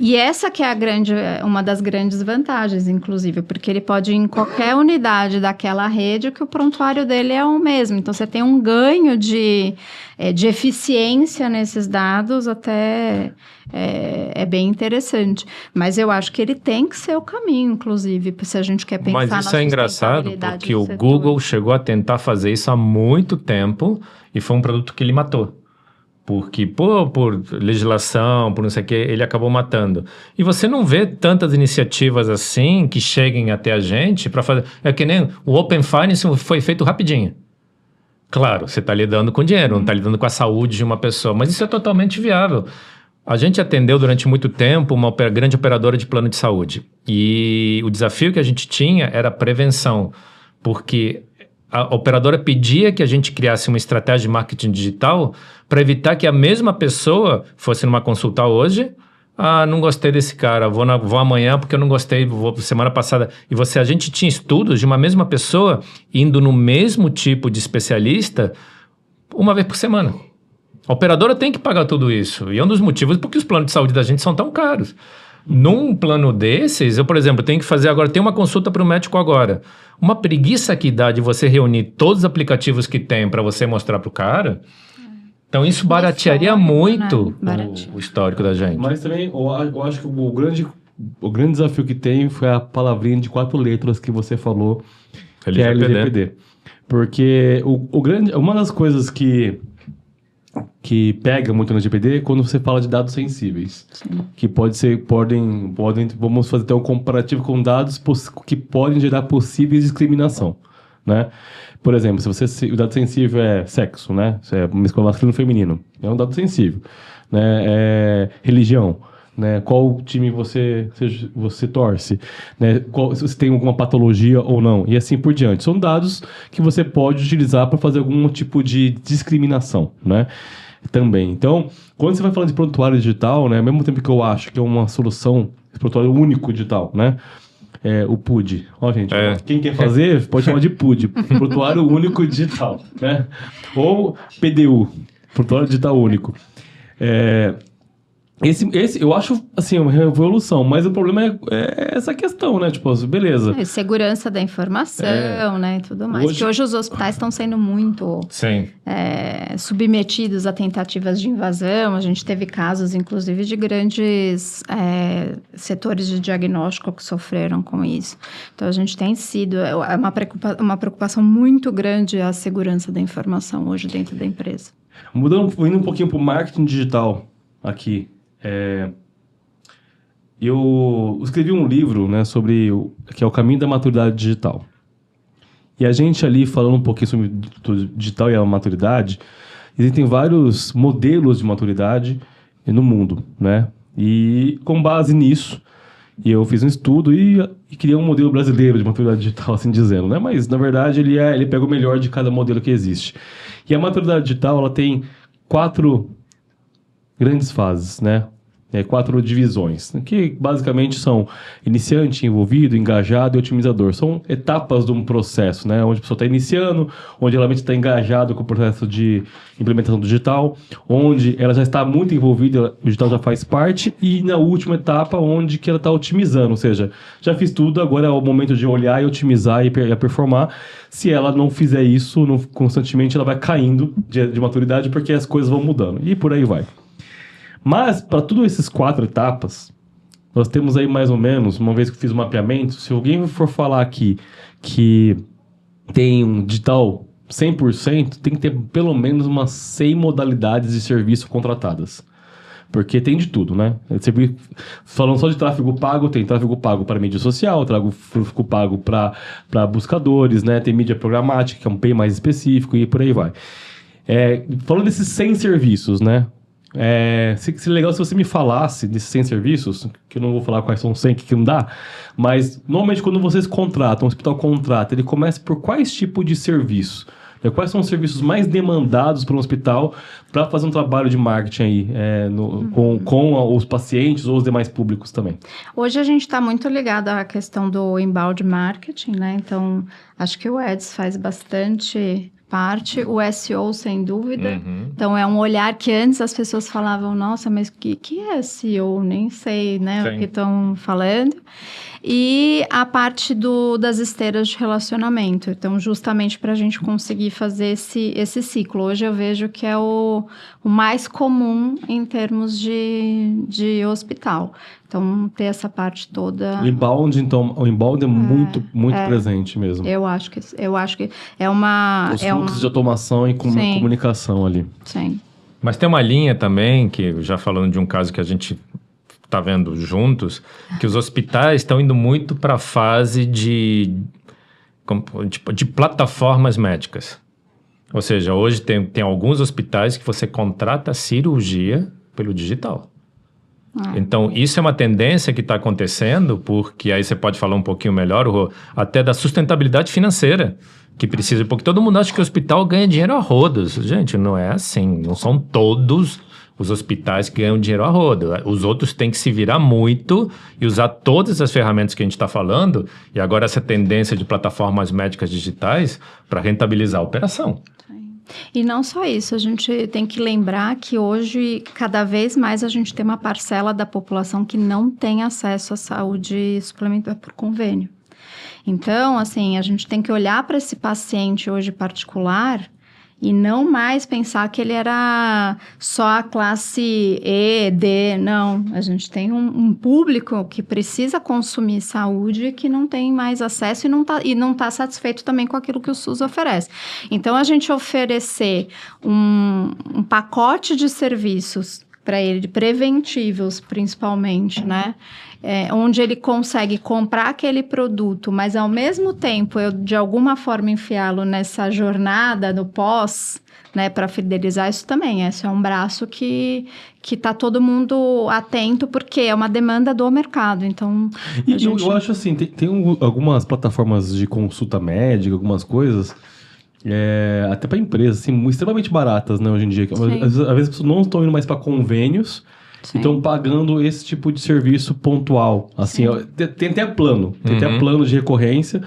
E essa que é uma das grandes vantagens, inclusive, porque ele pode ir em qualquer unidade daquela rede que o prontuário dele é o mesmo. Então, você tem um ganho de eficiência nesses dados, até é bem interessante. Mas eu acho que ele tem que ser o caminho, inclusive, se a gente quer pensar na Mas isso é engraçado, porque o Google chegou a tentar fazer isso há muito tempo e foi um produto que ele matou. Porque, por legislação, por não sei o que, ele acabou matando. E você não vê tantas iniciativas assim que cheguem até a gente para fazer... É que nem o Open Finance foi feito rapidinho. Claro, você está lidando com dinheiro, não está lidando com a saúde de uma pessoa, mas isso é totalmente viável. A gente atendeu durante muito tempo uma grande operadora de plano de saúde. E o desafio que a gente tinha era prevenção, porque a operadora pedia que a gente criasse uma estratégia de marketing digital para evitar que a mesma pessoa fosse numa consulta hoje, não gostei desse cara, vou amanhã porque eu não gostei, vou semana passada. A gente tinha estudos de uma mesma pessoa indo no mesmo tipo de especialista uma vez por semana. A operadora tem que pagar tudo isso, e é um dos motivos porque os planos de saúde da gente são tão caros. Num plano desses, eu, por exemplo, tenho que fazer agora, tem uma consulta para o médico agora. Uma preguiça que dá de você reunir todos os aplicativos que tem para você mostrar para o cara. Então, isso baratearia muito, né? O histórico da gente. Mas também, eu acho que o grande desafio que tem foi a palavrinha de 4 letras que você falou, que é LGPD. Porque uma das coisas que pega muito no LGPD é quando você fala de dados sensíveis. Sim. Que vamos fazer até um comparativo com dados que podem gerar possíveis discriminação, né? Por exemplo, se o dado sensível é sexo, né? Se é masculino e feminino, é um dado sensível, né? Religião, né? Qual time você torce, né? Se você tem alguma patologia ou não, e assim por diante. São dados que você pode utilizar para fazer algum tipo de discriminação, né? Também. Então, quando você vai falar de prontuário digital, né? Ao mesmo tempo que eu acho que é uma solução, prontuário único digital, né? O PUD. Ó, gente, quem quer fazer, pode chamar de PUD, Prontuário Único Digital, né? Ou PDU, Prontuário Digital Único. Esse eu acho, assim, uma revolução, mas o problema é essa questão, né? Tipo, beleza. Segurança da informação, né? E tudo mais. Porque hoje os hospitais estão sendo muito submetidos a tentativas de invasão. A gente teve casos, inclusive, de grandes setores de diagnóstico que sofreram com isso. Então, a gente tem sido... uma preocupação muito grande a segurança da informação hoje dentro da empresa. Indo um pouquinho para o marketing digital aqui. Eu escrevi um livro, né, que é o caminho da maturidade digital. E a gente ali, falando um pouquinho sobre o digital e a maturidade, existem vários modelos de maturidade no mundo, né? E com base nisso, eu fiz um estudo e criei um modelo brasileiro de maturidade digital, assim dizendo, né? Mas, na verdade, ele pega o melhor de cada modelo que existe. E a maturidade digital, ela tem 4 grandes fases, né? 4 divisões, que basicamente são iniciante, envolvido, engajado e otimizador. São etapas de um processo, né? Onde a pessoa está iniciando, onde ela está engajado com o processo de implementação digital, onde ela já está muito envolvida, o digital já faz parte, e na última etapa, onde que ela está otimizando, ou seja, já fiz tudo, agora é o momento de olhar e otimizar e performar. Se ela não fizer isso constantemente, ela vai caindo de maturidade, porque as coisas vão mudando, e por aí vai. Mas, para todas essas 4 etapas, nós temos aí mais ou menos, uma vez que eu fiz o mapeamento, se alguém for falar aqui que tem um digital 100%, tem que ter pelo menos umas 100 modalidades de serviço contratadas. Porque tem de tudo, né? Falando só de tráfego pago, tem tráfego pago para mídia social, tráfego pago para buscadores, né? Tem mídia programática, que é um bem mais específico, e por aí vai. Falando desses 100 serviços, né? Seria legal se você me falasse desses 100 serviços, que eu não vou falar quais são os 100 que não dá, mas normalmente quando vocês contratam, um hospital contrata, ele começa por quais tipos de serviço? Quais são os serviços mais demandados para um hospital para fazer um trabalho de marketing aí, com os pacientes ou os demais públicos também? Hoje a gente está muito ligado à questão do inbound marketing, né? Então, acho que o Ads faz bastante parte, o SEO sem dúvida. Então é um olhar que antes as pessoas falavam, nossa, mas o que é SEO? Nem sei, né? Sim. O que estão falando. E a parte das esteiras de relacionamento. Então, justamente para a gente conseguir fazer esse ciclo. Hoje eu vejo que é o mais comum em termos de hospital. Então, ter essa parte toda... O inbound é muito presente mesmo. Eu acho que é uma... Os fluxos de automação e comunicação ali. Sim. Mas tem uma linha também, que já falando de um caso que a gente está vendo juntos, que os hospitais estão indo muito para a fase de plataformas médicas. Ou seja, hoje tem alguns hospitais que você contrata cirurgia pelo digital. Então, isso é uma tendência que está acontecendo, porque aí você pode falar um pouquinho melhor, Rô, até da sustentabilidade financeira, que precisa, porque todo mundo acha que o hospital ganha dinheiro a rodos. Gente, não é assim, não são todos os hospitais que ganham dinheiro a rodo. Os outros têm que se virar muito e usar todas as ferramentas que a gente está falando, e agora essa tendência de plataformas médicas digitais para rentabilizar a operação. E não só isso, a gente tem que lembrar que hoje, cada vez mais, a gente tem uma parcela da população que não tem acesso à saúde suplementar por convênio. Então, assim, a gente tem que olhar para esse paciente hoje particular e não mais pensar que ele era só a classe E, D, não. A gente tem um público que precisa consumir saúde que não tem mais acesso e não tá satisfeito também com aquilo que o SUS oferece. Então, a gente oferecer um pacote de serviços para ele, preventivos principalmente, né? Onde ele consegue comprar aquele produto, mas ao mesmo tempo eu de alguma forma enfiá-lo nessa jornada no pós, né, para fidelizar isso também. Esse é um braço que tá todo mundo atento, porque é uma demanda do mercado. Então, eu acho assim, tem algumas plataformas de consulta médica, algumas coisas, até para empresas, assim, extremamente baratas, né, hoje em dia. Às vezes as pessoas não estão indo mais para convênios, estão pagando esse tipo de serviço pontual. Assim, tem até plano. Tem até plano de recorrência.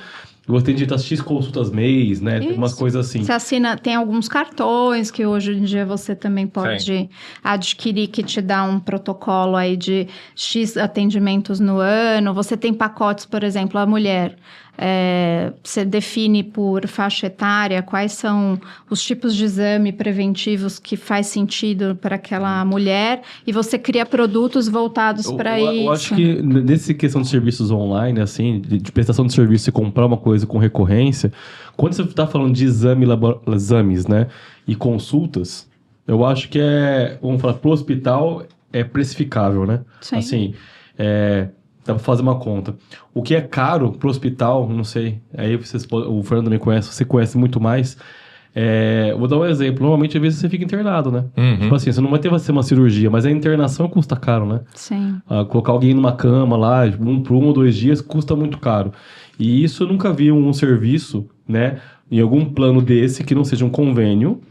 Você tem X consultas mês, né? Tem umas coisas assim. Você assina, tem alguns cartões que hoje em dia você também pode adquirir, que te dá um protocolo aí de X atendimentos no ano. Você tem pacotes, por exemplo, a mulher. Você define por faixa etária quais são os tipos de exame preventivos que faz sentido para aquela mulher, e você cria produtos voltados para isso. Eu acho que nessa questão de serviços online, assim, de prestação de serviço e comprar uma coisa com recorrência, quando você está falando de exames, né, e consultas, eu acho que vamos falar, pro hospital é precificável, né? Sim. Assim, dá pra fazer uma conta. O que é caro pro hospital, não sei, aí o Fernando também conhece, você conhece muito mais. Vou dar um exemplo. Normalmente, às vezes, você fica internado, né? Tipo assim, você não vai ter uma cirurgia, mas a internação custa caro, né? Sim. Colocar alguém numa cama lá, por 1 ou 2 dias, custa muito caro. E isso eu nunca vi um serviço, né? Em algum plano desse, que não seja um convênio,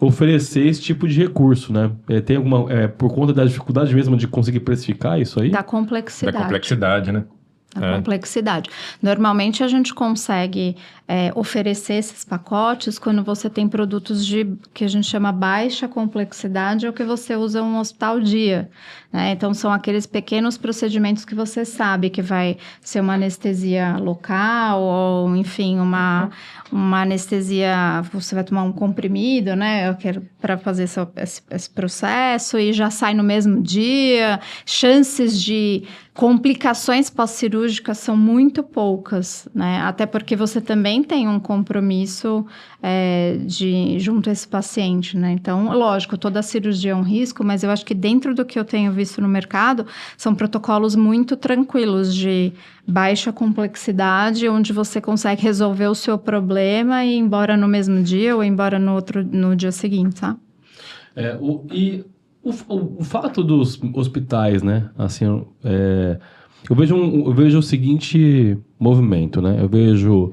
oferecer esse tipo de recurso, né? Tem alguma... por conta da dificuldade mesmo de conseguir precificar isso aí? Da complexidade. Da complexidade, né? Complexidade. Normalmente a gente consegue oferecer esses pacotes quando você tem produtos que a gente chama baixa complexidade ou que você usa um hospital dia, né? Então são aqueles pequenos procedimentos que você sabe que vai ser uma anestesia local ou enfim uma anestesia, você vai tomar um comprimido, né? Para fazer esse processo e já sai no mesmo dia. Chances de complicações pós-cirúrgicas são muito poucas, né? Até porque você também tem um compromisso junto a esse paciente, né? Então, lógico, toda cirurgia é um risco, mas eu acho que dentro do que eu tenho visto no mercado, são protocolos muito tranquilos de baixa complexidade, onde você consegue resolver o seu problema e ir embora no mesmo dia ou ir embora no dia seguinte, tá? O fato dos hospitais, né? Assim, eu vejo o seguinte movimento, né? Eu vejo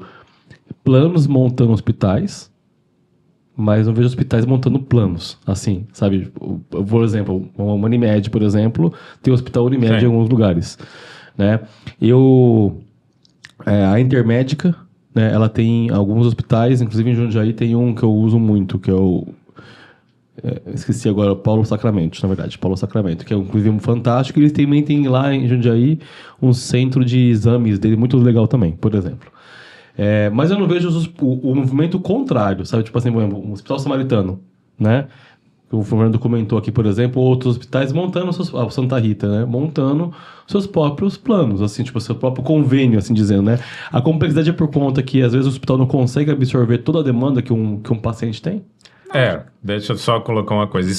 planos montando hospitais, mas não vejo hospitais montando planos, assim, sabe? Por exemplo, uma Unimed, por exemplo, tem o Hospital Unimed em alguns lugares, né? A Intermédica, né? Ela tem alguns hospitais, inclusive em Jundiaí tem um que eu uso muito, que é o... esqueci agora, Paulo Sacramento, na verdade, Paulo Sacramento, que é inclusive um fantástico. Eles também têm lá em Jundiaí um centro de exames dele muito legal também, por exemplo. Mas eu não vejo o movimento contrário, sabe? Tipo assim, por exemplo, um hospital samaritano, né? O Fernando comentou aqui, por exemplo, outros hospitais montando Santa Rita, né? Montando seus próprios planos, assim, tipo, seu próprio convênio, assim dizendo, né? A complexidade é por conta que, às vezes, o hospital não consegue absorver toda a demanda que um paciente tem? Deixa eu só colocar uma coisa.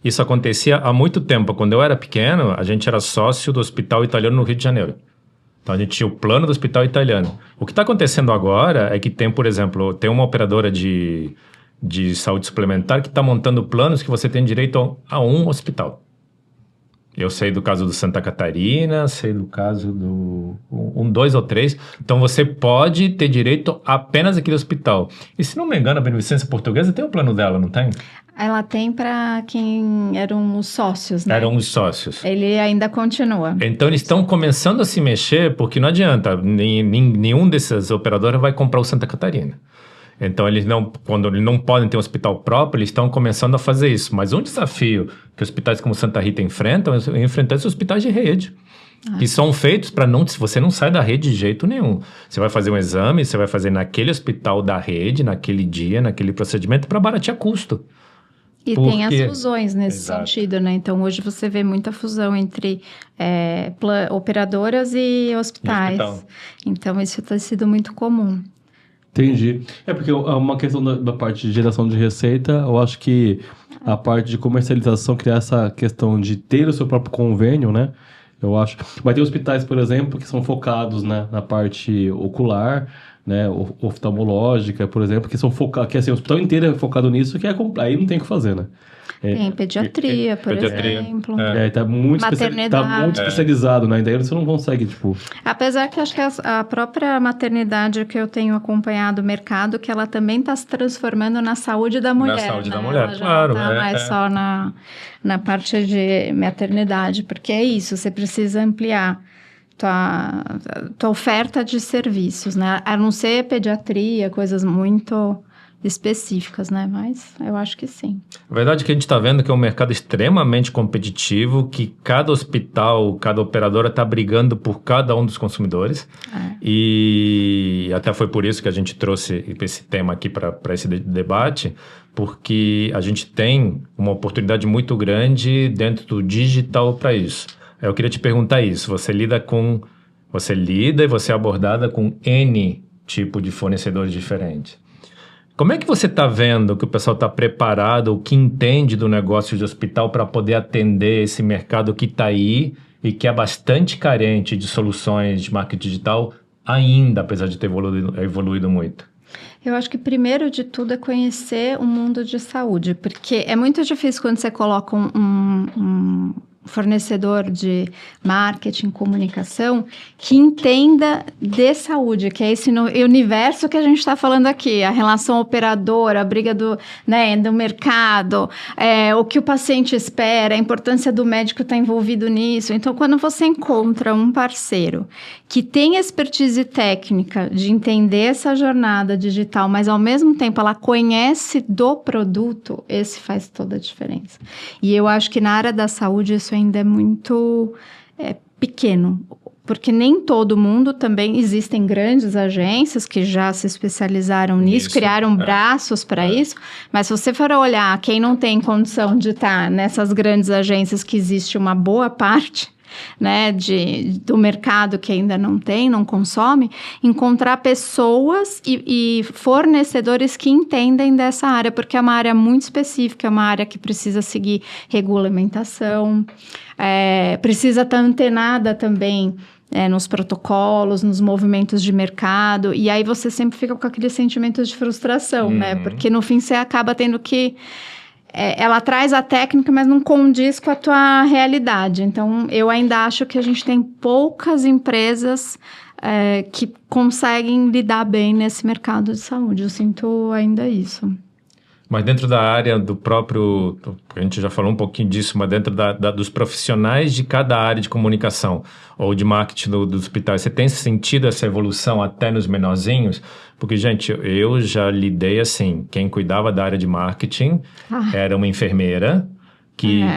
Isso acontecia há muito tempo. Quando eu era pequeno, a gente era sócio do Hospital Italiano no Rio de Janeiro. Então, a gente tinha o plano do Hospital Italiano. O que está acontecendo agora é que tem, por exemplo, tem uma operadora de saúde suplementar que está montando planos que você tem direito a um hospital. Eu sei do caso do Santa Catarina, sei do caso do 2 ou 3. Então, você pode ter direito apenas àquele hospital. E, se não me engano, a Beneficência Portuguesa tem um plano dela, não tem? Ela tem para quem eram os sócios, né? Eram os sócios. Ele ainda continua. Então, eles estão começando a se mexer, porque não adianta. Nenhum desses operadores vai comprar o Santa Catarina. Então, quando eles não podem ter um hospital próprio, eles estão começando a fazer isso. Mas um desafio que hospitais como Santa Rita enfrentam é enfrentar esses hospitais de rede. Que são feitos para você não sai da rede de jeito nenhum. Você vai fazer um exame, você vai fazer naquele hospital da rede, naquele dia, naquele procedimento, para baratear custo. E tem as fusões nesse sentido, né? Então, hoje você vê muita fusão entre operadoras e hospitais. Então, isso tem sido muito comum. Entendi. Porque uma questão da parte de geração de receita, eu acho que a parte de comercialização, criar essa questão de ter o seu próprio convênio, né? Eu acho. Vai ter hospitais, por exemplo, que são focados, né, na parte ocular, né, oftalmológica, por exemplo, que são focados, que assim, o hospital inteiro é focado nisso, que aí não tem o que fazer, né? Tem pediatria, por exemplo. Tá muito especializado, né? Daí você não consegue, tipo... Apesar que acho que a própria maternidade que eu tenho acompanhado o mercado, que ela também está se transformando na saúde da mulher. Na saúde da ela mulher, já claro. Não está mais só na parte de maternidade, porque é isso, você precisa ampliar tua oferta de serviços, né? A não ser pediatria, coisas muito específicas, né? Mas eu acho que sim. A verdade é que a gente está vendo que é um mercado extremamente competitivo, que cada hospital, cada operadora está brigando por cada um dos consumidores. E até foi por isso que a gente trouxe esse tema aqui para esse debate, porque a gente tem uma oportunidade muito grande dentro do digital para isso. Eu queria te perguntar isso. Você lida e você é abordada com N tipo de fornecedores diferentes. Como é que você está vendo que o pessoal está preparado, o que entende do negócio de hospital para poder atender esse mercado que está aí e que é bastante carente de soluções de marketing digital ainda, apesar de ter evoluído muito? Eu acho que primeiro de tudo é conhecer o mundo de saúde, porque é muito difícil quando você coloca um fornecedor de marketing, comunicação, que entenda de saúde, que é esse universo que a gente está falando aqui, a relação operadora, a briga do mercado, o que o paciente espera, a importância do médico estar envolvido nisso. Então, quando você encontra um parceiro que tem expertise técnica de entender essa jornada digital, mas ao mesmo tempo ela conhece do produto, esse faz toda a diferença. E eu acho que na área da saúde isso ainda é muito pequeno, porque nem todo mundo também, existem grandes agências que já se especializaram nisso, criaram braços para isso, mas se você for olhar quem não tem condição de estar nessas grandes agências, que existe uma boa parte, né, do mercado que ainda não consome, encontrar pessoas e fornecedores que entendem dessa área, porque é uma área muito específica, é uma área que precisa seguir regulamentação, precisa estar antenada também nos protocolos, nos movimentos de mercado, e aí você sempre fica com aquele sentimento de frustração, né, porque no fim você acaba tendo que ela traz a técnica, mas não condiz com a tua realidade. Então, eu ainda acho que a gente tem poucas empresas que conseguem lidar bem nesse mercado de saúde. Eu sinto ainda isso. Mas dentro da área do próprio... A gente já falou um pouquinho disso, mas dentro dos profissionais de cada área de comunicação ou de marketing do hospital, você tem sentido essa evolução até nos menorzinhos? Porque, gente, eu já lidei assim, quem cuidava da área de marketing era uma enfermeira,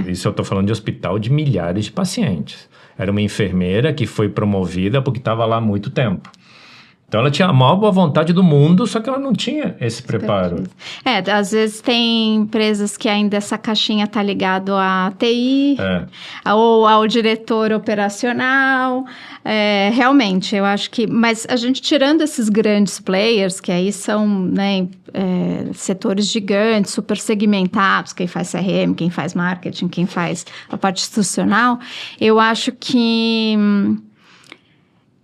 isso eu estou falando de hospital de milhares de pacientes. Era uma enfermeira que foi promovida porque estava lá há muito tempo. Então, ela tinha a maior boa vontade do mundo, só que ela não tinha esse preparo. Às vezes tem empresas que ainda essa caixinha está ligado à TI, ou ao diretor operacional. Realmente, eu acho que... Mas a gente, tirando esses grandes players, que aí são, né, setores gigantes, super segmentados, quem faz CRM, quem faz marketing, quem faz a parte institucional, eu acho que...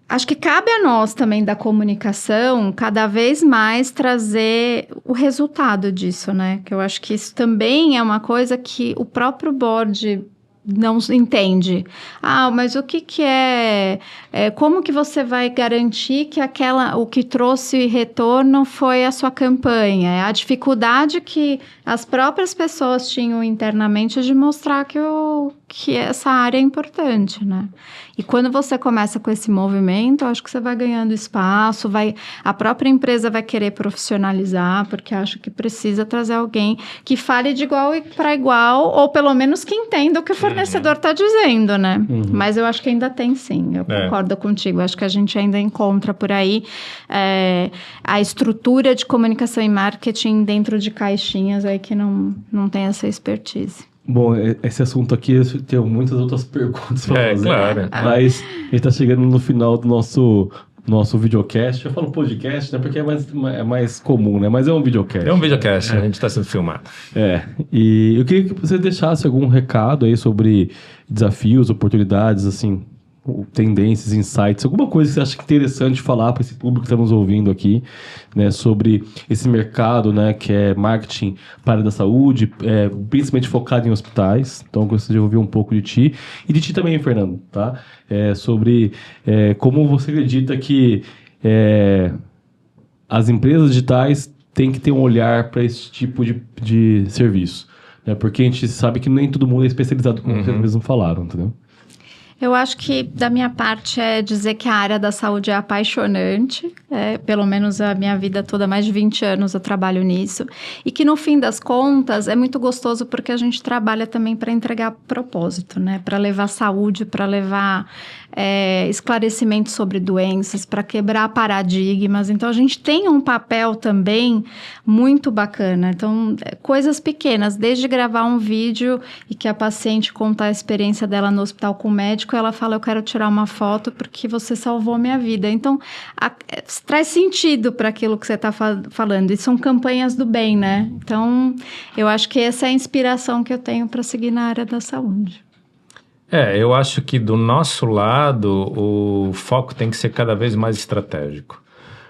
Acho que cabe a nós também da comunicação cada vez mais trazer o resultado disso, né? Que eu acho que isso também é uma coisa que o próprio board não entende. Mas o que é... Como que você vai garantir que o que trouxe retorno foi a sua campanha? É a dificuldade que as próprias pessoas tinham internamente de mostrar que essa área é importante, né? E quando você começa com esse movimento, eu acho que você vai ganhando espaço, a própria empresa vai querer profissionalizar, porque acha que precisa trazer alguém que fale de igual para igual, ou pelo menos que entenda o que o fornecedor está dizendo, né? Mas eu acho que ainda tem, sim. Eu concordo contigo. Acho que a gente ainda encontra por aí a estrutura de comunicação e marketing dentro de caixinhas aí que não tem essa expertise. Bom, esse assunto aqui, eu tenho muitas outras perguntas para fazer. Claro. Mas a gente está chegando no final do nosso videocast. Eu falo podcast, né? Porque é mais comum, né? Mas é um videocast. É um videocast, a gente está sendo filmado. E eu queria que você deixasse algum recado aí sobre desafios, oportunidades, assim, tendências, insights, alguma coisa que você acha interessante falar para esse público que está nos ouvindo aqui, né, sobre esse mercado, né, que é marketing para a área da saúde, principalmente focado em hospitais. Então, eu gostaria de ouvir um pouco de ti e de ti também, Fernando, tá? Sobre como você acredita que as empresas digitais têm que ter um olhar para esse tipo de serviço, né? Porque a gente sabe que nem todo mundo é especializado, como vocês mesmos falaram, entendeu? Eu acho que, da minha parte, é dizer que a área da saúde é apaixonante. Pelo menos a minha vida toda, mais de 20 anos eu trabalho nisso. E que, no fim das contas, é muito gostoso porque a gente trabalha também para entregar propósito, né? Para levar saúde, para levar esclarecimento sobre doenças, para quebrar paradigmas. Então, a gente tem um papel também muito bacana. Então, coisas pequenas, desde gravar um vídeo e que a paciente conta a experiência dela no hospital com o médico, ela fala, eu quero tirar uma foto porque você salvou minha vida. Então, traz sentido para aquilo que você está falando. E são campanhas do bem, né? Então, eu acho que essa é a inspiração que eu tenho para seguir na área da saúde. Eu acho que do nosso lado o foco tem que ser cada vez mais estratégico.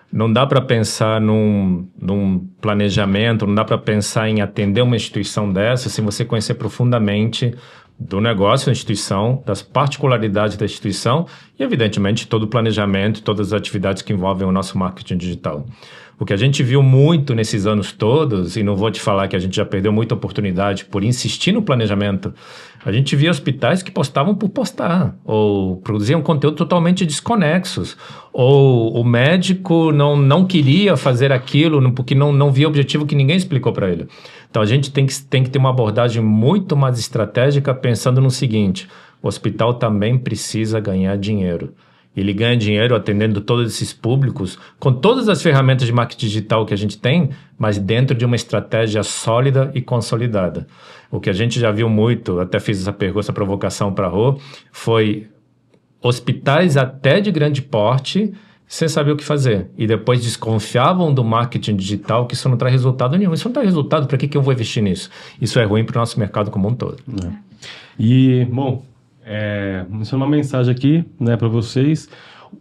Não dá para pensar num planejamento, não dá para pensar em atender uma instituição dessa sem você conhecer profundamente do negócio da instituição, das particularidades da instituição e, evidentemente, todo o planejamento, todas as atividades que envolvem o nosso marketing digital. O que a gente viu muito nesses anos todos, e não vou te falar que a gente já perdeu muita oportunidade por insistir no planejamento, a gente via hospitais que postavam por postar, ou produziam conteúdo totalmente desconexos, ou o médico não queria fazer aquilo porque não via objetivo que ninguém explicou para ele. Então a gente tem que ter uma abordagem muito mais estratégica pensando no seguinte: o hospital também precisa ganhar dinheiro. Ele ganha dinheiro atendendo todos esses públicos com todas as ferramentas de marketing digital que a gente tem, mas dentro de uma estratégia sólida e consolidada. O que a gente já viu muito, até fiz essa pergunta, essa provocação para a Rô, foi hospitais até de grande porte sem saber o que fazer. E depois desconfiavam do marketing digital, que isso não traz resultado nenhum. Isso não traz resultado, para que eu vou investir nisso? Isso é ruim para o nosso mercado como um todo. E, bom... Isso é uma mensagem aqui, né, para vocês.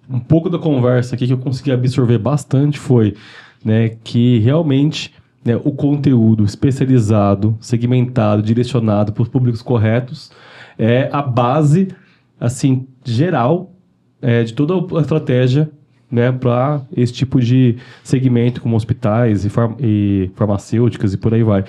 Um pouco da conversa aqui que eu consegui absorver bastante foi, né, que realmente, né, o conteúdo especializado, segmentado, direcionado para os públicos corretos é a base, assim, geral de toda a estratégia, né, para esse tipo de segmento, como hospitais e farmacêuticas e por aí vai.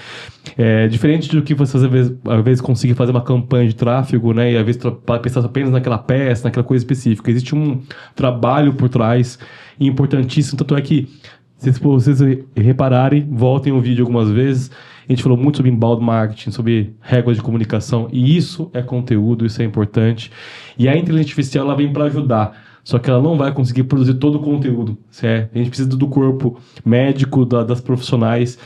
Diferente do que você às vezes conseguir fazer uma campanha de tráfego, né, e às vezes pensar apenas naquela peça, naquela coisa específica. Existe um trabalho por trás importantíssimo, tanto é que, se vocês repararem, voltem o vídeo algumas vezes, a gente falou muito sobre inbound marketing, sobre regras de comunicação, e isso é conteúdo, isso é importante. E a inteligência artificial, ela vem para ajudar. Só que ela não vai conseguir produzir todo o conteúdo, certo? A gente precisa do corpo médico, das profissionais,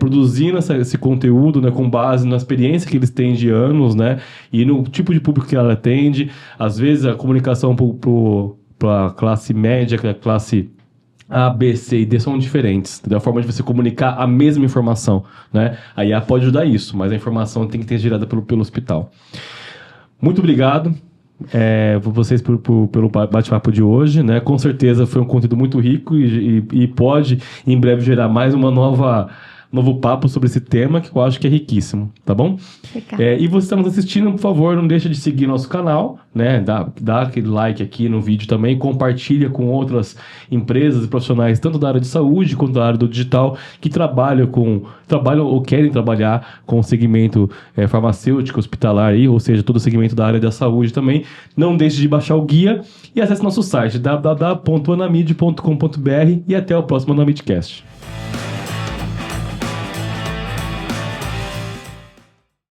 produzindo esse conteúdo, né, com base na experiência que eles têm de anos, né, e no tipo de público que ela atende. Às vezes a comunicação para a classe média, a classe A, B, C e D são diferentes, da forma de você comunicar a mesma informação, né? A IA pode ajudar isso, mas a informação tem que ter gerada pelo hospital. Muito obrigado. Vocês pelo bate-papo de hoje, né? Com certeza foi um conteúdo muito rico e pode em breve gerar mais novo papo sobre esse tema, que eu acho que é riquíssimo, tá bom? E você está nos assistindo, por favor, não deixa de seguir nosso canal, né? Dá aquele like aqui no vídeo também, compartilha com outras empresas e profissionais, tanto da área de saúde quanto da área do digital, que trabalham ou querem trabalhar com o segmento farmacêutico, hospitalar, ou seja, todo o segmento da área da saúde também. Não deixe de baixar o guia e acesse nosso site www.anamid.com.br e até o próximo Anamidcast.